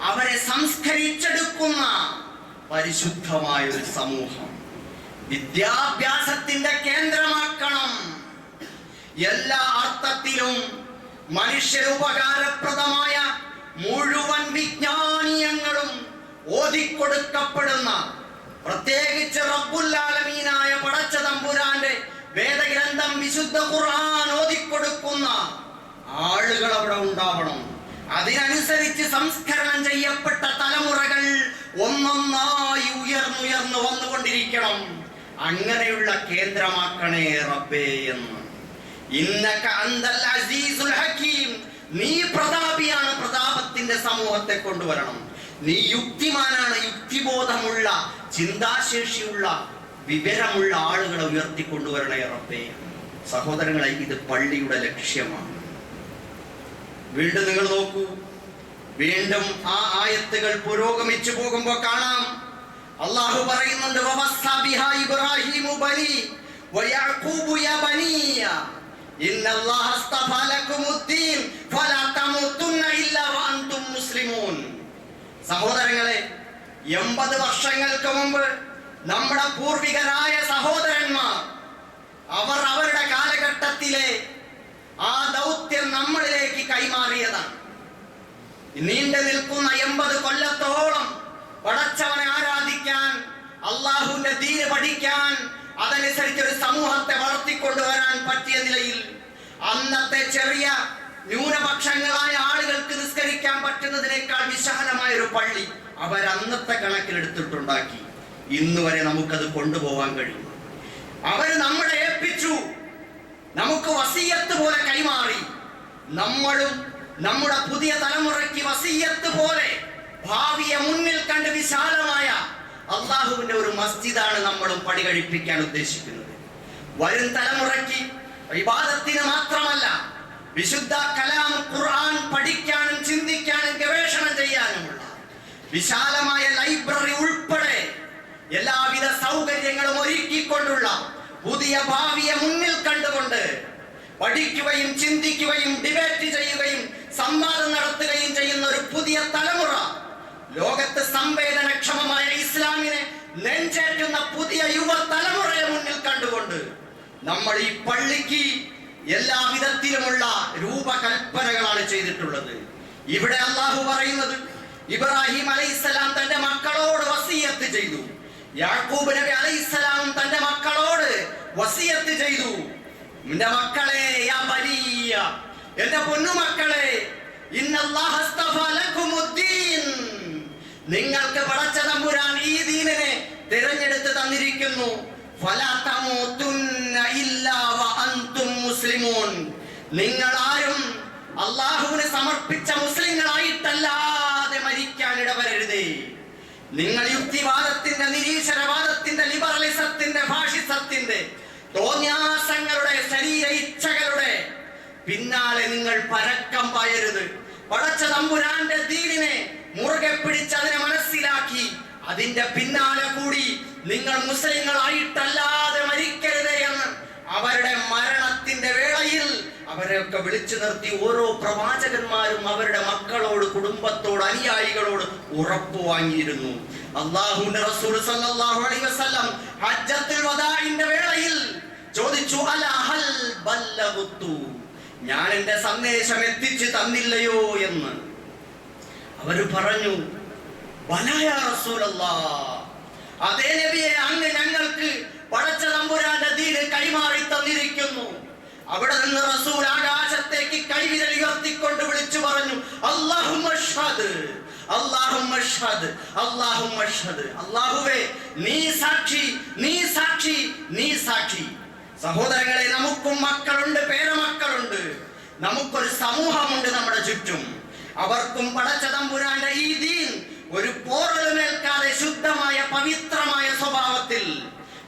അവരെ സംസ്കരിച്ചെടുക്കുന്ന പരിശുദ്ധമായ ഒരു സമൂഹം വിദ്യാഭ്യാസത്തിന്റെ കേന്ദ്രമാക്കണം. എല്ലാ അർത്ഥത്തിലും മനുഷ്യരുപകാരപ്രദമായ മുഴുവൻ വിജ്ഞാനീയങ്ങളും ഓതിക്കൊടുക്കപ്പെടുന്ന, പ്രത്യേകിച്ച് റബ്ബുൽ ആലമീനായ പടച്ച തമ്പുരാന്റെ വേദഗ്രന്ഥം വിശുദ്ധ ഖുർആൻ ഓതിക്കൊടുക്കുന്ന ആളുകൾ അവിടെ ഉണ്ടാവണം. അതിനനുസരിച്ച് സംസ്കരണം ചെയ്യപ്പെട്ട തലമുറകൾ ഒന്നൊന്നായി ഉയർന്നുയർന്നു വന്നുകൊണ്ടിരിക്കണം. അങ്ങനെയുള്ള കേന്ദ്രമാക്കണേ റബ്ബേ എന്ന്. ഇന്നക അന്തൽ അസീസുൽ ഹകീം, നീ പ്രതാപിയാണ്, പ്രതാപത്തിന്റെ സമൂഹത്തെ കൊണ്ടുവരണം. നീ യുക്തിമാനാണ്, യുക്തിബോധമുള്ള, ചിന്താശേഷിയുള്ള, വിവരമുള്ള ആളുകളെ ഉയർത്തിക്കൊണ്ടുവരണേ റബ്ബേ. സഹോദരങ്ങളെ, ഇത് പള്ളിയുടെ ലക്ഷ്യമാണ്. വീണ്ടും നിങ്ങൾ നോക്കൂ, വീണ്ടും ആ ആയത്തുകൾ പുരോഗമിച്ചു പോകുമ്പോൾ കാണാം, അല്ലാഹു പറയുന്നുണ്ട്, വവസ്സാ ബിഹാ ഇബ്രാഹീമു ബനി വയഅഖൂബു യാ ബനിയ ഇന്നല്ലാഹ അസ്തഫാ ലക്കുമുദ്ദീൻ ഫലാ തമൂതുന്ന ഇല്ലാ വഅൻതും മുസ്ലിമൂൻ. സഹോദരങ്ങളെ, 80 വർഷങ്ങൾക്ക് മുമ്പ് നമ്മുടെ പൂർവികരായ സഹോദരന്മാർ അവർ അവരുടെ കാലഘട്ടത്തിലെ ആ ദൗത്യം നമ്മളിലേക്ക് കൈമാറിയതാണ്. നീണ്ടു നിൽക്കുന്ന 80 കൊല്ലത്തോളം പടച്ചവനെ ആരാധിക്കാൻ, അള്ളാഹുവിന്റെ ദീന് പഠിക്കാൻ, അതനുസരിച്ച് ഒരു സമൂഹത്തെ വളർത്തിക്കൊണ്ടുവരാൻ പറ്റിയ നിലയിൽ അന്നത്തെ ചെറിയ ന്യൂനപക്ഷങ്ങളായ ആളുകൾക്ക് നിസ്കരിക്കാൻ പറ്റുന്നതിനേക്കാൾ വിശാലമായ ഒരു പള്ളി അവർ അന്നത്തെ കണക്കിലെടുത്തിട്ടുണ്ടാക്കി. ഇന്ന് വരെ നമുക്കത് കൊണ്ടുപോകാൻ കഴിയും. അവര് നമ്മളെ ഏൽപ്പിച്ചു, നമുക്ക് വസിയത്ത് പോലെ കൈമാറി. നമ്മളും നമ്മുടെ പുതിയ തലമുറയ്ക്ക് വസിയത്ത് പോലെ ഭാവിയെ മുന്നിൽ കണ്ട് വിശാലമായ അള്ളാഹുവിന്റെ ഒരു മസ്ജിദാണ് നമ്മളും പണി കഴിപ്പിക്കാൻ ഉദ്ദേശിക്കുന്നത്. വരും തലമുറയ്ക്ക് ഇബാദത്തിന് മാത്രമല്ല, വിശുദ്ധ കലാം ഖുർആൻ പഠിക്കാനും ചിന്തിക്കാനും ഗവേഷണം ചെയ്യാനുമുള്ള വിശാലമായ ലൈബ്രറി ഉൾപ്പെടെ എല്ലാവിധ സൗകര്യങ്ങളും ഒരുക്കിക്കൊണ്ടുള്ള പുതിയ ഭാവിയെ മുന്നിൽ കണ്ടുകൊണ്ട് പഠിക്കുകയും ചിന്തിക്കുകയും ഡിബേറ്റ് ചെയ്യുകയും സംവാദം നടത്തുകയും ചെയ്യുന്ന ഒരു പുതിയ തലമുറ, ലോകത്ത് സംവേദനക്ഷമമായ ഇസ്ലാമിനെ നെഞ്ചേറ്റുന്ന പുതിയ യുവ തലമുറയെ മുന്നിൽ കണ്ടുകൊണ്ട് നമ്മൾ ഈ പള്ളിക്ക് എല്ലാവിധത്തിലുമുള്ള രൂപകൽപ്പനകളാണ് ചെയ്തിട്ടുള്ളത്. ഇവിടെ അള്ളാഹു പറയുന്നത്, ഇബ്രാഹിം അലൈഹിസ്സലാം തന്റെ മക്കളോട് വസിയത്ത് ചെയ്തു, യാക്കൂബ് നബി അലൈഹിസ്സലാം തന്റെ മക്കളോട് വസിയത്ത് ചെയ്തു, എന്റെ മക്കളെ, യാ ബനിയ, എന്റെ പൊന്നുമക്കളെ, ഇന്നല്ലാഹ അസ്തഫാ ലക്കുമുദ്ദീൻ, നിങ്ങൾക്ക് പടച്ച തമ്പുരാൻ ഈ ദീനിനെ തിരഞ്ഞെടുത്ത് തന്നിരിക്കുന്നു. ഫലാ തമൂതുന്ന ഇല്ലാ വഅൻതും മുസ്ലിമൂൻ, നിങ്ങൾ ആരും അല്ലാഹുവിനെ സമർപ്പിച്ച മുസ്ലിങ്ങളായിട്ടല്ലാതെ മരിക്കാൻ ഇടവരരുതേ. നിങ്ങൾ യുക്തിവാദത്തിന്റെ, നിരീശ്വരവാദത്തിന്റെ, ലിബറലിസത്തിന്റെ, ഫാഷിസത്തിന്റെ, തോന്യാസങ്ങളുടെ, ശരീര ഇച്ഛകളുടെ പിന്നാലെ നിങ്ങൾ പരക്കം പായരുത്. പടച്ച തമ്പുരാന്റെ ദീനിനെ മുറുകെ പിടിച്ച് അതിനെ മനസ്സിലാക്കി അതിന്റെ പിന്നാലെ കൂടി നിങ്ങൾ മുസ്ലിങ്ങളായിട്ടല്ലാതെ മരിക്കരുതേ എന്ന് അവരുടെ മരണത്തിന്റെ വേളയിൽ അവരെയൊക്കെ വിളിച്ചു നിർത്തി ഓരോ പ്രവാചകന്മാരും അവരുടെ മക്കളോട്, കുടുംബത്തോട്, അനുയായികളോട് ഉറപ്പു വാങ്ങിയിരുന്നു. അല്ലാഹുവിന്റെ റസൂൽ സല്ലല്ലാഹു അലൈഹി വസല്ലം ഹജ്ജത്തുൽ വദാഇന്റെ വേളയിൽ ചോദിച്ചു, അലാ ഹൽ ബല്ലഗതു, ഞാൻ എന്റെ സന്ദേശം എത്തിച്ചു തന്നില്ലയോ എന്ന്. അവര് പറഞ്ഞു, ബലാ യാ റസൂലല്ലാഹ്, അതേ നബിയെ, അങ്ങ് ഞങ്ങൾക്ക് പടച്ച തമ്പുരാന്റെ ദീന് കൈമാറി തന്നിരിക്കുന്നു. അവിടെ നിന്ന് റസൂൽ ആകാശത്തേക്ക് കൈവിരൽ ഉയർത്തിക്കൊണ്ട് വിളിച്ചു പറഞ്ഞു, അല്ലാഹുമ്മ അഷ്ഹദ്, അല്ലാഹുമ്മ അഷ്ഹദ്, അല്ലാഹുമ്മ അഷ്ഹദ്, അല്ലാഹുവേ നീ സാക്ഷി, നീ സാക്ഷി, നീ സാക്ഷി. സഹോദരങ്ങളെ, നമുക്കും മക്കളുണ്ട്, പേരമക്കളുണ്ട്, നമുക്കൊരു സമൂഹമുണ്ട് നമ്മുടെ ചുറ്റും. അവർക്കും പടച്ച തമ്പുരാന്റെ ഈ ദീൻ ഒരു പോറലുമേൽക്കാതെ ശുദ്ധമായ പവിത്രമായ സ്വഭാവത്തിൽ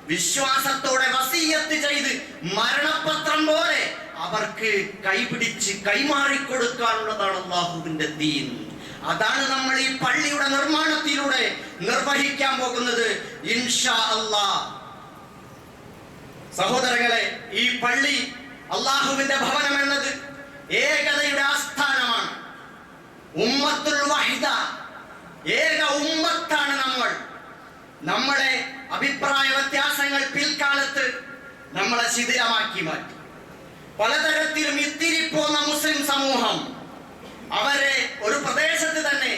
വിശ്വാസത്തോടെ വസിയത്ത് ചെയ്ത് മരണപത്രം പോലെ അവർക്ക് കൈപിടിച്ച് കൈമാറിക്കൊടുക്കാനുള്ളതാണ് അല്ലാഹുവിന്റെ ദീൻ. അതാണ് നമ്മൾ ഈ പള്ളിയുടെ നിർമ്മാണത്തിലൂടെ നിർവഹിക്കാൻ പോകുന്നത്, ഇൻഷാ അല്ലാഹ്. സഹോദരങ്ങളെ, ഈ പള്ളി, അല്ലാഹുവിന്റെ ഭവനം എന്നത് ഏകതയുടെ ആസ്ഥാനമാണ്. ഉമ്മത്തുൽ വഹിദ, ഏക ഉമ്മത്താണ് നമ്മൾ. നമ്മളെ അഭിപ്രായ വ്യത്യാസങ്ങൾ പിൽക്കാലത്ത് നമ്മളെ ശിഥിലമാക്കി മാറ്റി. പലതരത്തിലും ഇത്തിരിപ്പോന്ന മുസ്ലിം സമൂഹം അവരെ ഒരു പ്രദേശത്ത് തന്നെ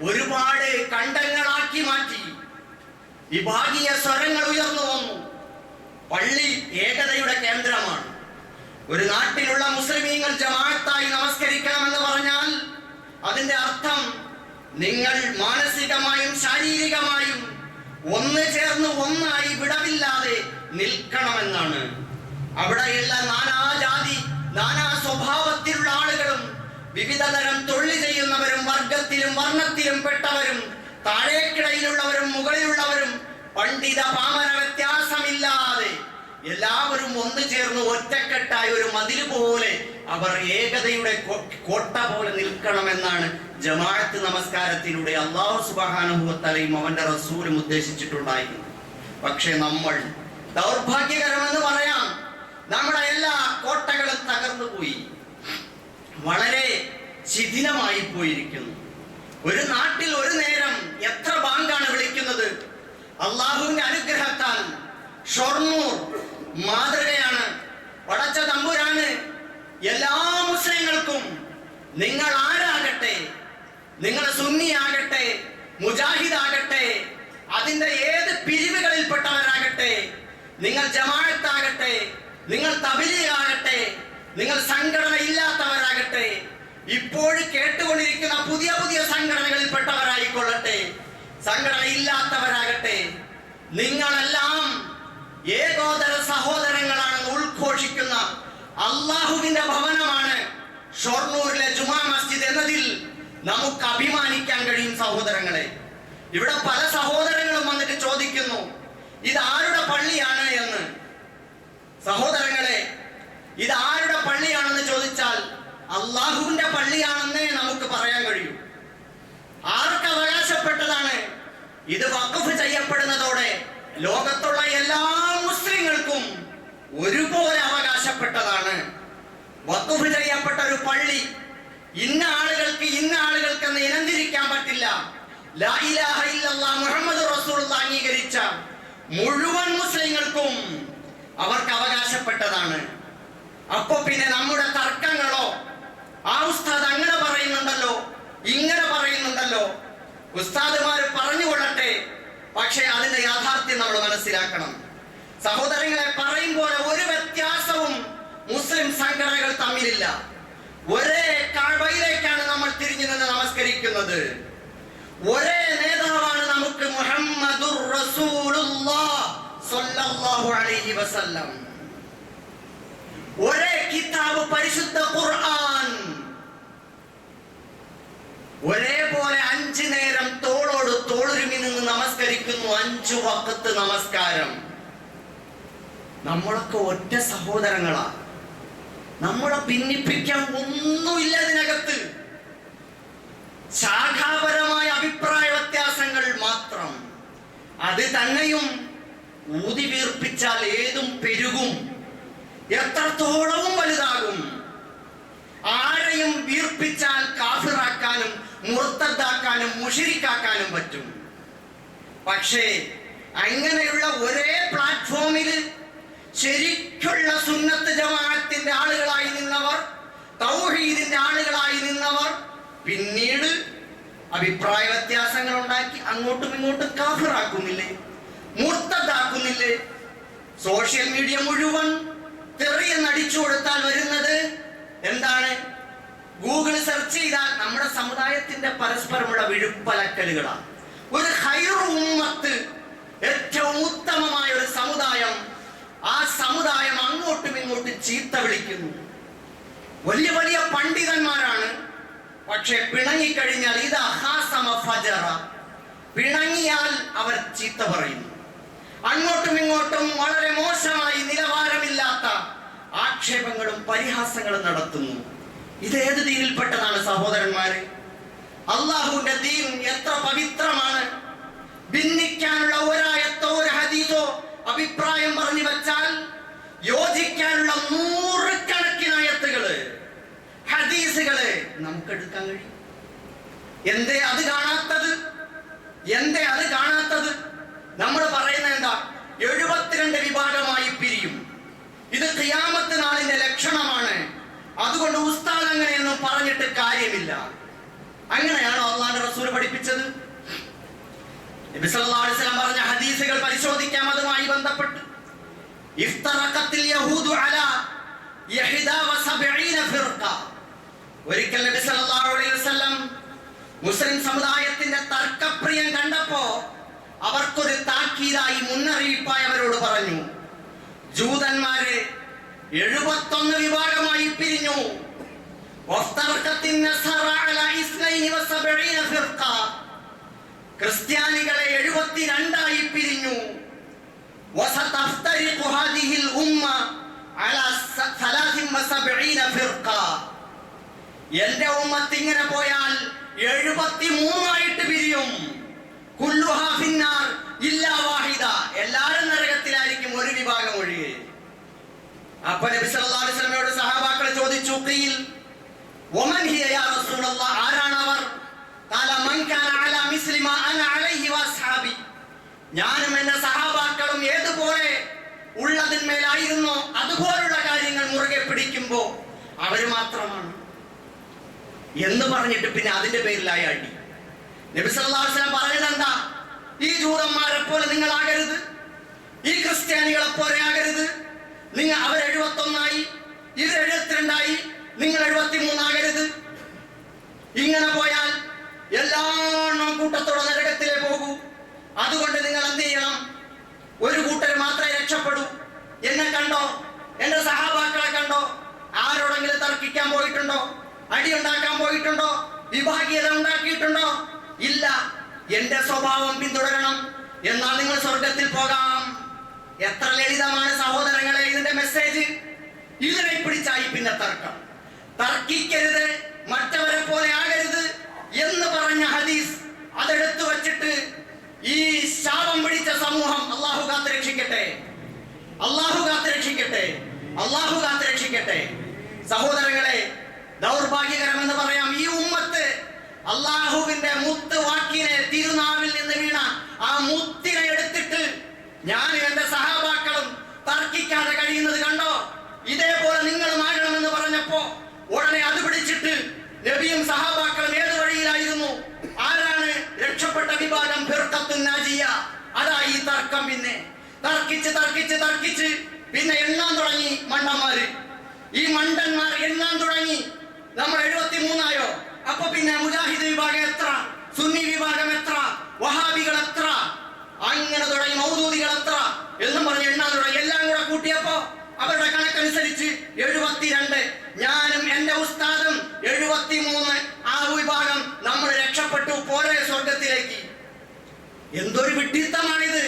ഒരുപാട് കണ്ടങ്ങളാക്കി മാറ്റി. വിഭാഗീയ സ്വരങ്ങൾ ഉയർന്നു വന്നു. പള്ളി ഏകതയുടെ കേന്ദ്രമാണ്. ഒരു നാട്ടിലുള്ള മുസ്ലിമീങ്ങൾ ജമാഅത്തായി നമസ്കരിക്കണമെന്ന് പറഞ്ഞാൽ അതിന്റെ അർത്ഥം നിങ്ങൾ മാനസികമായും ശാരീരികമായും ഒന്ന് ചേർന്ന് ഒന്നായി വിടവില്ലാതെ നിൽക്കണമെന്നാണ്. അവിടെയുള്ള നാനാജാതി, നാനാ സ്വഭാവത്തിലുള്ള ആളുകളും, വിവിധ തരം തൊഴിൽ ചെയ്യുന്നവരും, വർഗത്തിലും വർണ്ണത്തിലും പെട്ടവരും, താഴേക്കിടയിലുള്ളവരും മുകളിലുള്ളവരും, പണ്ഡിത പാമര വ്യത്യാസമില്ലാതെ എല്ലാവരും ഒന്നു ചേർന്ന് ഒറ്റക്കെട്ടായി ഒരു മതില് പോലെ അവർ ഏകതയുടെ കോട്ട പോലെ നിൽക്കണമെന്നാണ് ജമാഅത്ത് നമസ്കാരത്തിലൂടെ അല്ലാഹു സുബ്ഹാനഹു വ തആലയും അവന്റെ റസൂലും ഉദ്ദേശിച്ചിട്ടുണ്ടായിരുന്നു. പക്ഷെ നമ്മൾ, ദൗർഭാഗ്യകരമെന്ന് പറയാം, നമ്മുടെ എല്ലാ കോട്ടകളും തകർന്നു പോയി, വളരെ ശിഥിലമായി പോയിരിക്കുന്നു. ഒരു നാട്ടിൽ ഒരു നേരം എത്ര ബാങ്കാണ് വിളിക്കുന്നത്? അല്ലാഹുവിന്റെ അനുഗ്രഹത്താൽ ഷൊർണൂർ മാതൃകയാണ്. പടച്ച തമ്പുരാന് എല്ലാ മുസ്ലിങ്ങൾക്കും, നിങ്ങൾ ആരാകട്ടെ, നിങ്ങൾ സുന്നിയാകട്ടെ, മുജാഹിദാകട്ടെ, അതിന്റെ ഏത് പിരിവുകളിൽപ്പെട്ടവരാകട്ടെ, നിങ്ങൾ ജമാഅത്താകട്ടെ, നിങ്ങൾ തബ്ലീഗാകട്ടെ, നിങ്ങൾ സംഘടന ഇല്ലാത്തവരാകട്ടെ, ഇപ്പോഴും കേട്ടുകൊണ്ടിരിക്കുന്ന പുതിയ പുതിയ സംഘടനകളിൽപ്പെട്ടവരായിക്കൊള്ളട്ടെ, സംഘടന ഇല്ലാത്തവരാകട്ടെ, നിങ്ങളെല്ലാം ഏകോദര സഹോദരങ്ങളാണെന്ന് ഉദ്ഘോഷിക്കുന്ന അല്ലാഹുവിന്റെ ഭവനമാണ് ഷൊർണൂരിലെ ജുമാ മസ്ജിദ് എന്നതിൽ നമുക്ക് അഭിമാനിക്കാൻ കഴിയും. സഹോദരങ്ങളെ, ഇവിടെ പല സഹോദരങ്ങളും വന്നിട്ട് ചോദിക്കുന്നു, ഇത് ആരുടെ പള്ളിയാണ് എന്ന്. സഹോദരങ്ങളെ, ഇത് ആരുടെ പള്ളിയാണെന്ന് ചോദിച്ചാൽ അള്ളാഹുവിന്റെ പള്ളിയാണെന്നേ നമുക്ക് പറയാൻ കഴിയൂ. ആർക്ക് അവകാശപ്പെട്ടതാണ്? ഇത് വഖഫ് ചെയ്യപ്പെടുന്നതോടെ ലോകത്തുള്ള എല്ലാ മുസ്ലിങ്ങൾക്കും ഒരുപോലെ അവകാശപ്പെട്ടതാണ്. വഖഫ് ചെയ്യപ്പെട്ട ഒരു പള്ളി ഇന്ന ആളുകൾക്ക് എന്ന് ഇനംതിരിക്കാൻ പറ്റില്ല. ലാ ഇലാഹ ഇല്ലല്ലാഹ് മുഹമ്മദ് റസൂലുള്ളാഹി അംഗീകരിച്ച മുഴുവൻ മുസ്ലിങ്ങൾക്കും അവർക്ക് അവകാശപ്പെട്ടതാണ്. അപ്പൊ പിന്നെ നമ്മുടെ തർക്കങ്ങളോ, ആ ഉസ്താദ് അങ്ങനെ പറയുന്നുണ്ടല്ലോ, ഇങ്ങനെ പറയുന്നുണ്ടല്ലോ, ഉസ്താദുമാര് പറഞ്ഞുകൊള്ളട്ടെ, പക്ഷെ അതിന്റെ യാഥാർത്ഥ്യം നമ്മൾ മനസ്സിലാക്കണം. സഹോദരങ്ങളെ, പറയുമ്പോൾ ഒരു വ്യത്യാസവും മുസ്ലിം സംഘടനകൾ തമ്മിലില്ല. ഒരേ കഅബയിലേക്കാണ് നമ്മൾ തിരിഞ്ഞു നിന്ന് നമസ്കരിക്കുന്നത്. ഒരേ നേതാവാണ് നമുക്ക്, മുഹമ്മദുർ റസൂലുള്ളാഹ് സ്വല്ലല്ലാഹു അലൈഹി വസല്ലം. ഒരേ കിതാബ് പരിശുദ്ധ ഖുർആൻ. ഒരേപോലെ 5 നേരം തോളോട് തോളുരുമി നിന്ന് നമസ്കരിക്കുന്നു. 5 വഖത്ത് നമസ്കാരം. നമ്മളൊക്കെ ഒറ്റ സഹോദരങ്ങളാ. നമ്മളെ ഭിന്നിപ്പിക്കാൻ ഒന്നുമില്ല ഇതിനകത്ത്. ശാഖാപരമായ അഭിപ്രായ വ്യത്യാസങ്ങൾ മാത്രം. അത് തന്നെയും ഊതി വീർപ്പിച്ചാൽ ഏതും പെരുകും, എത്രത്തോളവും വലുതാകും. ആരെയും വീർപ്പിച്ചാൽ കാഫിറാക്കാനും മുർത്തദ്ദാക്കാനും മുശ്രിക്കാക്കാനും പറ്റും. പക്ഷേ അങ്ങനെയുള്ള ഒരേ പ്ലാറ്റ്ഫോമിൽ ശരിക്കുള്ള സുന്നത്ത് ജമാഅത്തിന്റെ ആളുകളായി നിന്നവർ, തൗഹീദിന്റെ ആളുകളായി നിന്നവർ പിന്നീട് അഭിപ്രായ വ്യത്യാസങ്ങൾ ഉണ്ടാക്കി അങ്ങോട്ടും ഇങ്ങോട്ടും കാഫിറാക്കുന്നില്ലേ, മുർത്തദ്ദാക്കുന്നില്ലേ? സോഷ്യൽ മീഡിയ മുഴുവൻ തെറിയെന്ന് അടിച്ചു കൊടുത്താൽ വരുന്നത് എന്താണ്? ഗൂഗിൾ സെർച്ച് ചെയ്താൽ നമ്മുടെ സമുദായത്തിന്റെ പരസ്പരമുള്ള വിഴുപ്പലക്കലുകളാണ്. ഒരു ഖൈറു ഉമ്മത്ത്, ഏറ്റവും ഉത്തമമായ ഒരു സമുദായം, ആ സമുദായം അങ്ങോട്ടും ഇങ്ങോട്ടും ചീത്ത വിളിക്കുന്നു. വലിയ വലിയ പണ്ഡിതന്മാരാണ്, പക്ഷെ പിണങ്ങിക്കഴിഞ്ഞാൽ ഇതാ ഹാസമ ഫജറ, പിണങ്ങിയാൽ അവർ ചീത്ത പറയുന്നു. അങ്ങോട്ടും ഇങ്ങോട്ടും വളരെ മോശമായി നിലവാരമില്ലാത്ത ആക്ഷേപങ്ങളും പരിഹാസങ്ങളും നടത്തുന്നു. ഇതേത് ദീനിൽപ്പെട്ടതാണ് സഹോദരന്മാരെ? അള്ളാഹുവിന്റെ ദീൻ എത്ര പവിത്രമാണ്. ഭിന്നിക്കാനുള്ള ഒരായത്തോ ഒരു ഹദീസോ അഭിപ്രായം പറഞ്ഞു വെച്ചാൽ യോജിക്കാനുള്ള 100 കണക്കിന് ആയത്തുകള്, ഹദീസുകള് നമുക്ക് എടുക്കാൻ കഴിയും. എന്തേ അത് കാണാത്തത്? നമ്മൾ പറയുന്നത് എന്താ? 72 വിഭാഗമായി പിരിയും. ഇത് ഖിയാമത്ത് നാളിന്റെ ലക്ഷണമാണ്. അതുകൊണ്ട് ഉസ്താദ് അങ്ങനെയൊന്നും പറഞ്ഞിട്ട് കാര്യമില്ല. അങ്ങനെയാണോ അല്ലാഹുവിന്റെ റസൂൽ പഠിപ്പിച്ചത്? നബി സല്ലല്ലാഹു അലൈഹി വസല്ലം പറഞ്ഞ ഹദീസുകൾ പരിശോധിക്കാം. അതുമായി ബന്ധപ്പെട്ട് ഇഫ്തറഖത്തിൽ യഹൂദു അലാ 71 ഫിർഖ. ഒരിക്കൽ നബി സല്ലല്ലാഹു അലൈഹി വസല്ലം മുസ്ലിം സമുദായത്തിന്റെ തർക്കപ്രിയം കണ്ടപ്പോ അവർക്കൊരു താക്കീതായി, മുന്നറിയിപ്പായി അവരോട് പറഞ്ഞു, ജൂതന്മാരെ 71 വിഭാഗമായി പിരിഞ്ഞു. ക്രിസ്ത്യാനികളെ 72 പിരിഞ്ഞു. എന്റെ ഉമ്മത്ത് ഇങ്ങനെ പോയാൽ 73 പിരിയും. എല്ലാരും നരകത്തിലായിരിക്കും, ഒരു വിഭാഗം ഒഴികെ. അപ്പൊ നബി സല്ലല്ലാഹു അലൈഹി വസല്ലമയോട് സഹാബാക്കൾ ചോദിച്ചു, ഖീൽ വമൻ ഹിയ യാ റസൂലല്ലാഹ്, ആരാണ് അവർ? ഖാല മൻ കാന അലാ മിസ്ലി മാ അന അലൈഹി വഅസ്ഹാബി, ഞാനും എന്റെ സഹാബാക്കളും ഏതുപോലെ ഉള്ളതിന്മേലായിരുന്നോ അതുപോലുള്ള കാര്യങ്ങൾ മുറുകെ പിടിക്കുമ്പോ അവര് മാത്രമാണ് എന്ന് പറഞ്ഞിട്ട് പിന്നെ അതിന്റെ പേരിലായി അടി. നബി സല്ലല്ലാഹു അലൈഹി വസല്ലം പറഞ്ഞത് എന്താ? ഈ ജൂതന്മാരെ പോലെ നിങ്ങൾ ആകരുത്, ഈ ക്രിസ്ത്യാനികളെ പോലെ ആകരുത്. നിങ്ങൾ അവർ 71 ഇവർ 72 നിങ്ങൾ 73 ആകരുത്. ഇങ്ങനെ പോയാൽ എല്ലാവരും കൂട്ടത്തോടെ നരകത്തിലേ പോകൂ. അതുകൊണ്ട് നിങ്ങൾ എന്ത് ചെയ്യണം? ഒരു കൂട്ടർ മാത്രമേ രക്ഷപ്പെടൂ. എന്നെ കണ്ടോ? എന്റെ സഹാബാക്കളെ കണ്ടോ? ആരോടെങ്കിലും തർക്കിക്കാൻ പോയിട്ടുണ്ടോ? അടിയുണ്ടാക്കാൻ പോയിട്ടുണ്ടോ? വിഭാഗീയത ഉണ്ടാക്കിയിട്ടുണ്ടോ? ഇല്ല. എന്റെ സ്വഭാവം പിന്തുടരണം, എന്നാൽ നിങ്ങൾ സ്വർഗത്തിൽ പോകാം. എത്ര ലളിതമാണ് സഹോദരങ്ങളെ ഇതിന്റെ മെസ്സേജ്. ഇതിനെ പിടിച്ചായി പിന്നെ തർക്കം. തർക്കിക്കരുത്, മറ്റവരെ പോലെ ആകരുത് എന്ന് പറഞ്ഞ ഹദീസ് അതെടുത്തു വച്ചിട്ട് ഈ ശാപം പിടിച്ച സമൂഹം അള്ളാഹു കാത്തുരക്ഷിക്കട്ടെ, അള്ളാഹു കാത്തുരക്ഷിക്കട്ടെ, അള്ളാഹു കാത്തുരക്ഷിക്കട്ടെ. സഹോദരങ്ങളെ, ദൗർഭാഗ്യകരമെന്ന് പറയാം, ഈ ഉമ്മത്ത് അള്ളാഹുവിന്റെ മുത്ത് വാക്കിനെ തിരുനാവിൽ നിന്ന് വീണ ആ മുത്തിനെ എടുത്തിട്ട് ഞാനും എന്റെ സഹാബാക്കളും തർക്കിക്കാതെ കഴിയുന്നത് കണ്ടോ? ഇതേപോലെ നിങ്ങളും ആകണമെന്ന് പറഞ്ഞപ്പോ ഉടനെ അത് പിടിച്ചിട്ട് നബിയും സഹാബാക്കളും ഏത് വഴിയിലായിരുന്നു? ആരാണ് രക്ഷപ്പെട്ട വിഭാഗം? ഫിർഖത്തുൻ നാജിയ. അതായി ഈ തർക്കം. പിന്നെ തർക്കിച്ച് പിന്നെ എണ്ണാൻ തുടങ്ങി മണ്ടന്മാര്. ഈ മണ്ടന്മാർ എണ്ണാൻ തുടങ്ങി. നമ്മൾ 73 അപ്പൊ പിന്നെ മുജാഹിദ് വിഭാഗം എത്ര, സുന്നി വിഭാഗം എത്ര, വഹാബികൾ എത്ര, അങ്ങനെ തുടങ്ങി മൗദൂദികൾ എത്ര എന്നും പറഞ്ഞ് എണ്ണാൻ തുടങ്ങി. എല്ലാം കൂടെ കൂട്ടിയപ്പോ അവരുടെ കണക്കനുസരിച്ച് 72. ഞാനും എന്റെ ഉസ്താദും 73. ആ വിഭാഗം നമ്മൾ രക്ഷപ്പെട്ടു, പോരെ സ്വർഗത്തിലേക്ക്. എന്തൊരു വിഡ്ഢിത്തമാണിത്!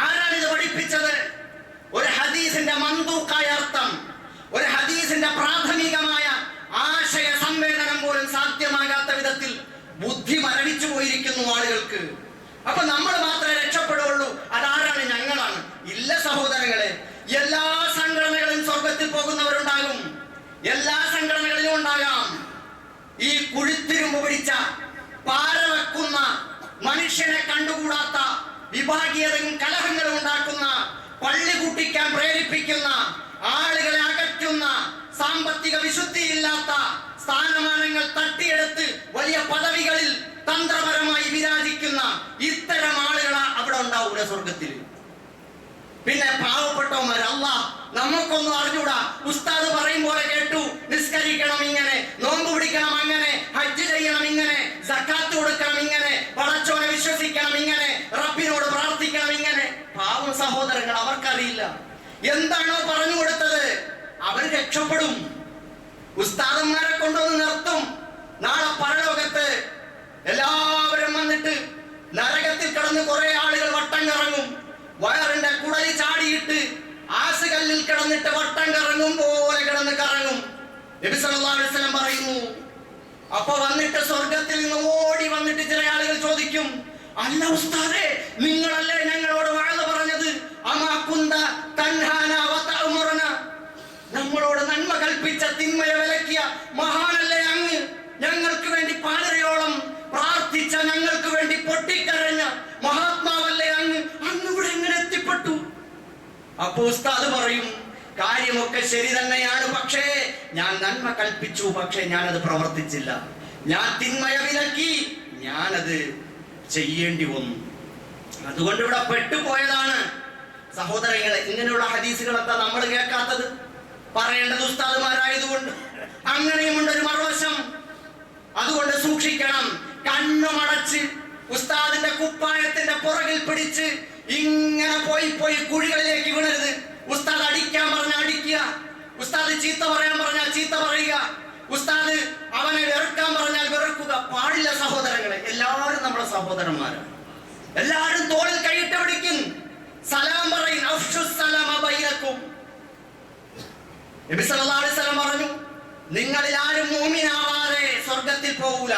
ആരാണിത് പഠിപ്പിച്ചത്? ഒരു ഹദീസിന്റെ മന്തൂക്കായ അർത്ഥം, ഒരു ഹദീസിന്റെ പ്രാഥമികമായ ആശയ സംവേദനം പോലും സാധ്യമാകാത്ത വിധത്തിൽ ബുദ്ധി മരവിച്ചു പോയിരിക്കുന്നു ആളുകൾക്ക്. അപ്പൊ നമ്മൾ മാത്രമേ രക്ഷപ്പെടുള്ളൂ. അതാരാണ്? ഞങ്ങളാണ്. ഇല്ല സഹോദരങ്ങളെ, എല്ലാ സംഘടനകളും സ്വർഗത്തിൽ പോകുന്നവരുണ്ടാകും, എല്ലാ സംഘടനകളിലും ഉണ്ടാകാം. ഈ കുഴിത്തിരുമ്പ് പിടിച്ച, പാരവെക്കുന്ന, മനുഷ്യനെ കണ്ടുകൂടാത്ത, വിഭാഗീയതയും കലഹങ്ങളും ഉണ്ടാക്കുന്ന, പള്ളി കൂട്ടിക്കാൻ പ്രേരിപ്പിക്കുന്ന, ആളുകളെ അകറ്റുന്ന, സാമ്പത്തിക വിശുദ്ധിയില്ലാത്ത, സ്ഥാനമാനങ്ങൾ തട്ടിയെടുത്ത് വലിയ പദവികളിൽ തന്ത്രപരമായി വിരാജിക്കുന്ന ഇത്തരം ആളുകളാ അവിടെ ഉണ്ടാവൂല സ്വർഗത്തിൽ. പിന്നെ പാവപ്പെട്ടവന്മാർ, അല്ലാഹ് നമുക്കൊന്നും അറിഞ്ഞൂടാ, ഉസ്താദ് പറയും പോലെ കേട്ടു, നിസ്കരിക്കണം ഇങ്ങനെ, നോമ്പ് പിടിക്കണം അങ്ങനെ, ഹജ്ജ് ചെയ്യണം ഇങ്ങനെ, സക്കാത്ത് കൊടുക്കണം ഇങ്ങനെ, പടച്ചോനെ വിശ്വസിക്കണം ഇങ്ങനെ, റബ്ബിനോട് പ്രാർത്ഥിക്കണം ഇങ്ങനെ. പാവം സഹോദരങ്ങൾ, അവർക്കറിയില്ല. എന്താണോ പറഞ്ഞു കൊടുത്തത് അവർ രക്ഷപ്പെടും. ഉസ്താദന്മാരെ കൊണ്ടുവന്ന് നിർത്തും. നാളെ പരലോകത്ത് എല്ലാവരും വന്നിട്ട് നരകത്തിൽ കിടന്ന് കുറെ ആളുകൾ വട്ടം കറങ്ങും. വയറിന്റെ കുടലി ചാടിയിട്ട് ആസുകല്ലിൽ കിടന്നിട്ട് വട്ടം കറങ്ങും പോലെ കിടന്ന് കറങ്ങും. നബി സല്ലല്ലാഹു അലൈഹി വസല്ലം പറയുന്നു. അപ്പൊ വന്നിട്ട് സ്വർഗത്തിൽ നിന്ന് ഓടി വന്നിട്ട് ചില ആളുകൾ ചോദിക്കും, അല്ല ഉസ്താദേ, നിങ്ങളല്ലേ ഞങ്ങളോട് വഅദ് പറഞ്ഞത്? അമാ കുന്ത തൻഹാന വതഅമുറന, നമ്മളോട് നന്മ കൽപ്പിച്ച തിന്മയെ വിലക്കിയ മഹാനല്ലേ അങ്ങ്? ഞങ്ങൾക്ക് വേണ്ടി പാലരയോളം പ്രാർത്ഥിച്ച, ഞങ്ങൾക്ക് വേണ്ടി പൊട്ടിക്കരഞ്ഞ മഹാത്മാവല്ലേ അങ്ങ്? അങ്ങ് ഇവിടെ എങ്ങനെ എത്തിപ്പെട്ടു? അപ്പൊ ഉസ്താദ് പറയും, കാര്യമൊക്കെ ശരി തന്നെയാണ്, പക്ഷേ ഞാൻ നന്മ കൽപ്പിച്ചു, പക്ഷേ ഞാനത് പ്രവർത്തിച്ചില്ല. ഞാൻ തിന്മയെ വിലക്കി, ഞാനത് ചെയ്യേണ്ടി വന്നു. അതുകൊണ്ട് ഇവിടെ പെട്ടുപോയതാണ്. സഹോദരങ്ങളെ, ഇങ്ങനെയുള്ള ഹദീസുകളൊക്കെ നമ്മൾ കേൾക്കാത്തത് പറയേണ്ടത് ഉസ്താദുമാരായതുകൊണ്ട്. അങ്ങനെയുമുണ്ട് ഒരു മറുവശം. അതുകൊണ്ട് സൂക്ഷിക്കണം. കണ്ണുമടച്ച് ഉസ്താദിന്റെ കുപ്പായത്തിന്റെ പുറകിൽ പിടിച്ച് ഇങ്ങനെ പോയി കുഴികളിലേക്ക് വീണരുത്. ഉസ്താദ് അടിക്കാൻ പറഞ്ഞാൽ അടിക്കുക, ഉസ്താദ് ചീത്ത പറയാൻ പറഞ്ഞാൽ ചീത്ത പറയുക, ഉസ്താദ് അവനെ വെറുക്കാൻ പറഞ്ഞാൽ വെറുക്കുക. പാടില്ല സഹോദരങ്ങളെ. എല്ലാവരും നമ്മുടെ സഹോദരന്മാരാണ്. എല്ലാവരും തോളിൽ കൈയിട്ട് പിടിക്കും, സലാം പറയും. നബി സല്ലല്ലാഹു അലൈഹി വസല്ലം പറഞ്ഞു, നിങ്ങളിൽ ആരും മുഅ്മിനാവാതെ സ്വർഗ്ഗത്തിൽ പോകൂല.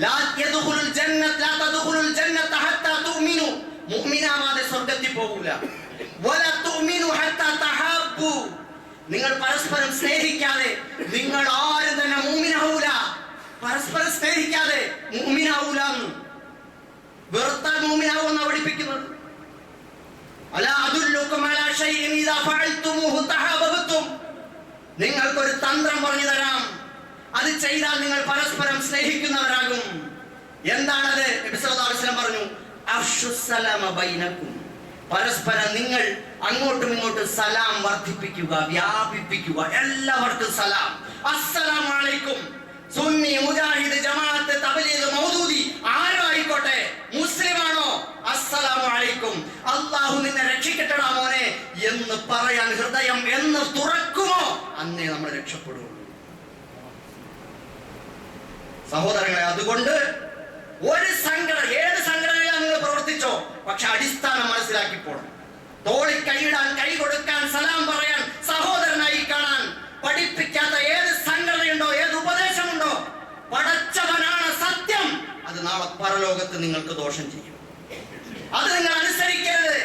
ലാ യദ്ഖുലുൽ ജന്നത ലാ തദ്ഖുലുൽ ജന്നത ഹത്താ തുഅ്മിനു, മുഅ്മിനാവാതെ സ്വർഗ്ഗത്തിൽ പോകൂല. വലാ തുഅ്മിനു ഹത്താ തഹബ്ബു, നിങ്ങൾ പരസ്പരം സ്നേഹിക്കാതെ നിങ്ങൾ ആരും തന്നെ മുഅ്മിനാവൂല. പരസ്പരം സ്നേഹിക്കാതെ മുഅ്മിനാവൂല. വെറുത്താൽ മുഅ്മിനാവുമെന്ന് പഠിപ്പിക്കുന്നത്. അലാ അദുല്ലുകും അലാ ശൈഇൻ ഇദാ ഫഅൽതുമൂഹു തഹബബതും, നിങ്ങൾക്കൊരു തന്ത്രം പറഞ്ഞു തരാം, അത് ചെയ്താൽ നിങ്ങൾ പരസ്പരം സ്നേഹിക്കുന്നവരാകും. എന്താണത്? നബി സല്ലല്ലാഹു അലൈഹി വസല്ലം പറഞ്ഞു, അഫ്ശുസ്സലാമ ബൈനകും, പരസ്പരം നിങ്ങൾ അങ്ങോട്ടും ഇങ്ങോട്ടും സലാം വർദ്ധിപ്പിക്കുക, വ്യാപിപ്പിക്കുക. എല്ലാവർക്കും സലാം, അസ്സലാമു അലൈക്കും. സുന്നി, മുജാഹിദ്, ജമാഅത്ത്, തബ്ലീഗ്, മൗദൂദി ആരോ ആയിക്കോട്ടെ, മുസ്ലിമാണോ, അസ്സലാമു അലൈക്കും, അല്ലാഹു നിന്നെ രക്ഷിക്കട്ടെടാ മോനെ എന്ന് പറയാൻ ഹൃദയം എന്ന് തുറക്കുമോ അന്നേ നമ്മൾ രക്ഷപ്പെടുള്ളൂ. സഹോദരങ്ങളെ, അതുകൊണ്ട് ഒരു സംഘടന, ഏത് സംഘടനയിലാണ് നിങ്ങൾ പ്രവർത്തിച്ചോ, പക്ഷെ അടിസ്ഥാനം മനസ്സിലാക്കി പോണം. തോളിൽ കൈയിടാൻ, കൈ കൊടുക്കാൻ, സലാം പറയാൻ, സഹോദരനായി കാണാൻ പഠിപ്പിക്കാത്ത ഏത് സംഘടനയുണ്ടോ, ഏത് ഉപദേശമുണ്ടോ? പടച്ചവനാണ് സത്യം. അത് നാളെ പരലോകത്ത് നിങ്ങൾക്ക് ദോഷം ചെയ്യും. അത് നിങ്ങൾ അനുസരിക്കരുത്.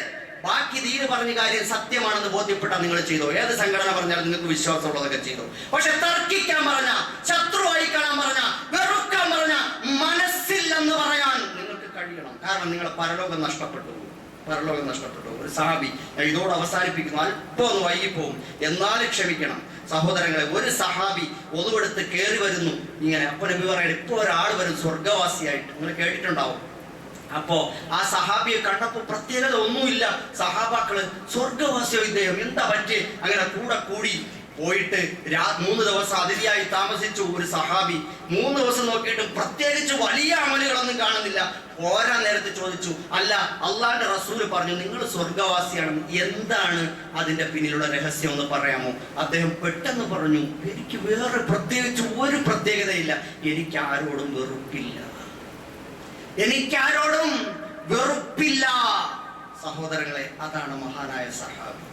ബാക്കി ദീന് പറഞ്ഞ കാര്യം സത്യമാണെന്ന് ബോധ്യപ്പെട്ടാൽ നിങ്ങൾ ചെയ്തോ. ഏത് സംഘടന പറഞ്ഞാലും നിങ്ങൾക്ക് വിശ്വാസമുള്ളതൊക്കെ ചെയ്തോ. പക്ഷെ തർക്കിക്കാൻ പറഞ്ഞ, ശത്രുവായി കാണാൻ പറഞ്ഞ, വെറുക്കാൻ പറഞ്ഞ, മനസ്സില്ലെന്ന് പറയാൻ നിങ്ങൾക്ക് കഴിയണം. കാരണം നിങ്ങളെ പരലോകം നഷ്ടപ്പെട്ടു. ഒരു സഹാബി, ഞാൻ ഇതോട് അവസാനിപ്പിക്കുന്നു, അല്പം ഒന്ന് വൈകിപ്പോവും, എന്നാലും ക്ഷമിക്കണം സഹോദരങ്ങളെ. ഒരു സഹാബി ഒതുവെടുത്ത് കയറി വരുന്നു. ഇങ്ങനെ അപ്പോൾ നബി പറയണം, ഇപ്പൊ ഒരാൾ വരും സ്വർഗവാസിയായിട്ട്. നിങ്ങൾ കേട്ടിട്ടുണ്ടാവും. അപ്പോ ആ സഹാബിയെ കണ്ടപ്പോ പ്രത്യേകത ഒന്നുമില്ല. സഹാബാക്കള് സ്വർഗവാസിയോ ഇദ്ദേഹം, എന്താ പറ്റി? അങ്ങനെ കൂടി പോയിട്ട് 3 ദിവസം അതിഥിയായി താമസിച്ചു ഒരു സഹാബി. 3 ദിവസം നോക്കിയിട്ട് പ്രത്യേകിച്ച് വലിയ അമലുകളൊന്നും കാണുന്നില്ല. ഓരോ നേരത്ത് ചോദിച്ചു, അല്ല അള്ളാന്റെ റസൂല് പറഞ്ഞു നിങ്ങൾ സ്വർഗവാസിയാണെന്ന്, എന്താണ് അതിന്റെ പിന്നിലുള്ള രഹസ്യം എന്ന് പറയാമോ? അദ്ദേഹം പെട്ടെന്ന് പറഞ്ഞു, എനിക്ക് വേറെ പ്രത്യേകിച്ച് ഒരു പ്രത്യേകതയില്ല, എനിക്ക് ആരോടും വെറുപ്പില്ല. സഹോദരങ്ങളെ, അതാണ് മഹാനായ സഹാബി.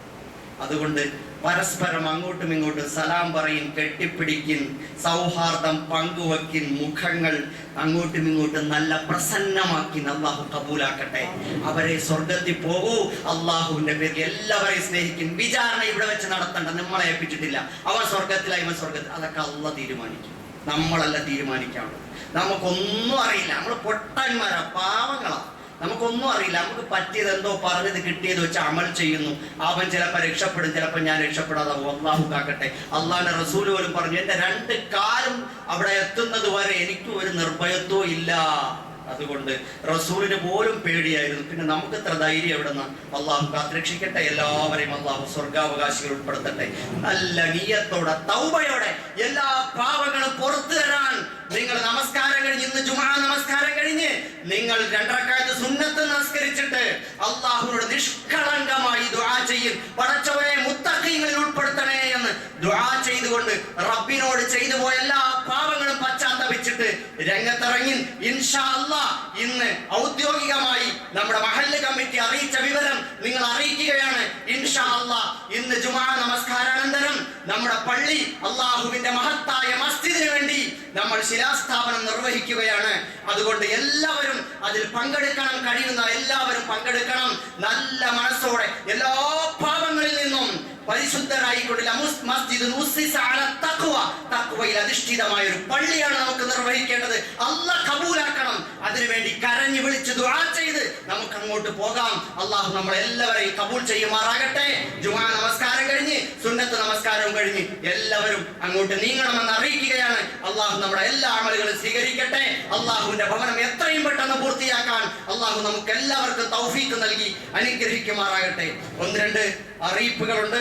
അതുകൊണ്ട് പരസ്പരം അങ്ങോട്ടും ഇങ്ങോട്ടും സലാം പറയും, കെട്ടിപ്പിടിക്കും, സൗഹാർദ്ദം പങ്കുവയ്ക്കും, മുഖങ്ങൾ അങ്ങോട്ടും ഇങ്ങോട്ടും നല്ല പ്രസന്നമാക്കി. അള്ളാഹു കബൂലാക്കട്ടെ. അവരെ സ്വർഗത്തിൽ പോകൂ. അള്ളാഹുവിന്റെ പേരിൽ എല്ലാവരെയും സ്നേഹിക്കും. വിചാരണ ഇവിടെ വെച്ച് നടത്തണ്ട, നമ്മളെ ഏൽപ്പിച്ചിട്ടില്ല. അവൻ സ്വർഗത്തിലായി, ഇവൻ സ്വർഗത്തിൽ, അതൊക്കെ അള്ളാഹ് തീരുമാനിക്കും, നമ്മളല്ല തീരുമാനിക്കാനുള്ളത്. നമുക്കൊന്നും അറിയില്ല, നമ്മൾ പൊട്ടന്മാരാ, പാവങ്ങളാ, നമുക്കൊന്നും അറിയില്ല. നമുക്ക് പറ്റിയത് എന്തോ പറഞ്ഞത് കിട്ടിയത് വെച്ച് അമൽ ചെയ്യുന്നു. അവൻ ചിലപ്പോൾ രക്ഷപ്പെടും, ചിലപ്പോൾ ഞാൻ രക്ഷപ്പെടാതാവും. അള്ളാഹു കാക്കട്ടെ. അള്ളാഹുന്റെ റസൂല് പോലും പറഞ്ഞു, എന്റെ 2 കാലും അവിടെ എത്തുന്നത് വരെ എനിക്ക് ഒരു നിർഭയത്വം ഇല്ല. അതുകൊണ്ട് റസൂലിന് പോലും പേടിയായിരുന്നു. പിന്നെ നമുക്ക് എത്ര ധൈര്യം എവിടെന്ന്? അള്ളാഹു കാത്തുരക്ഷിക്കട്ടെ. എല്ലാവരെയും അള്ളാഹു സ്വർഗാവകാശികൾ ഉൾപ്പെടുത്തട്ടെ. നല്ല നിയ്യത്തോടെ, തൗബയോടെ എല്ലാ പാവങ്ങളും പുറത്തു തരാൻ നിങ്ങൾ നമസ്കാരം കഴിഞ്ഞ്, ഇന്ന് ജുമാ നമസ്കാരം കഴിഞ്ഞ് നിങ്ങൾ 2 റക്അത്ത് സുന്നത്ത് നമസ്കരിച്ചിട്ട് അള്ളാഹുവിനോട് നിഷ്കളങ്കമായി ദുആ ചെയ്യും. പടച്ചവനെ മുത്തഖീങ്ങളിൽ ഉൾപ്പെടുത്തണേ എന്ന് ദുആ ചെയ്തുകൊണ്ട് റബ്ബിനോട് ചെയ്തു പോയ എല്ലാ പാവങ്ങളും പശ്ചാത്തപിച്ചിട്ട് രംഗത്തിറങ്ങി. ഇൻഷാ അല്ലാഹ് ഇന്ന് ഔദ്യോഗികമായി നമ്മുടെ മഹല്ല് കമ്മിറ്റി അറിയിച്ച വിവരം നിങ്ങൾ അറിയിക്കുകയാണ്. ഇൻഷാ അല്ലാഹ് ഇന്ന് ജുമാ നമസ്കാരാനന്തരം നമ്മുടെ പള്ളി, അള്ളാഹുവിന്റെ മഹത്തായ മസ്ജിദിന് വേണ്ടി നമ്മൾ ശിലാസ്ഥാപനം നിർവഹിക്കുകയാണ്. അതുകൊണ്ട് എല്ലാവരും അതിൽ പങ്കെടുക്കണം. കഴിയുന്ന എല്ലാവരും പങ്കെടുക്കണം. നല്ല മനസ്സോടെ എല്ലാ പാപങ്ങളിൽ നിന്നും പരിശുദ്ധരായിക്കൊണ്ടില്ല. തഖ്വയിൽ അധിഷ്ഠിതമായ ഒരു പള്ളിയാണ് നമുക്ക് നിർവഹിക്കേണ്ടത്. അല്ലാഹ് കബൂലാക്കണം. അതിനുവേണ്ടി കരഞ്ഞു വിളിച്ച് ദുആ ചെയ്ത് നമുക്ക് അങ്ങോട്ട് പോകാം. അള്ളാഹു നമ്മളെല്ലാവരെയും കബൂൽ ചെയ്യുമാറാകട്ടെ. ജുമാ നമസ്കാരം കഴിഞ്ഞ് സുന്നത്ത് നമസ്കാരവും കഴിഞ്ഞ് എല്ലാവരും അങ്ങോട്ട് നീങ്ങണമെന്ന് അറിയിക്കുകയാണ്. അള്ളാഹു നമ്മുടെ എല്ലാ അമലുകളും സ്വീകരിക്കട്ടെ. അള്ളാഹുവിന്റെ ഭവനം എത്രയും പെട്ടെന്ന് പൂർത്തിയാക്കാൻ അള്ളാഹു നമുക്ക് എല്ലാവർക്കും തൗഫീഖ് നൽകി അനുഗ്രഹിക്കുമാറാകട്ടെ. 1-2 അറിയിപ്പുകളുണ്ട്.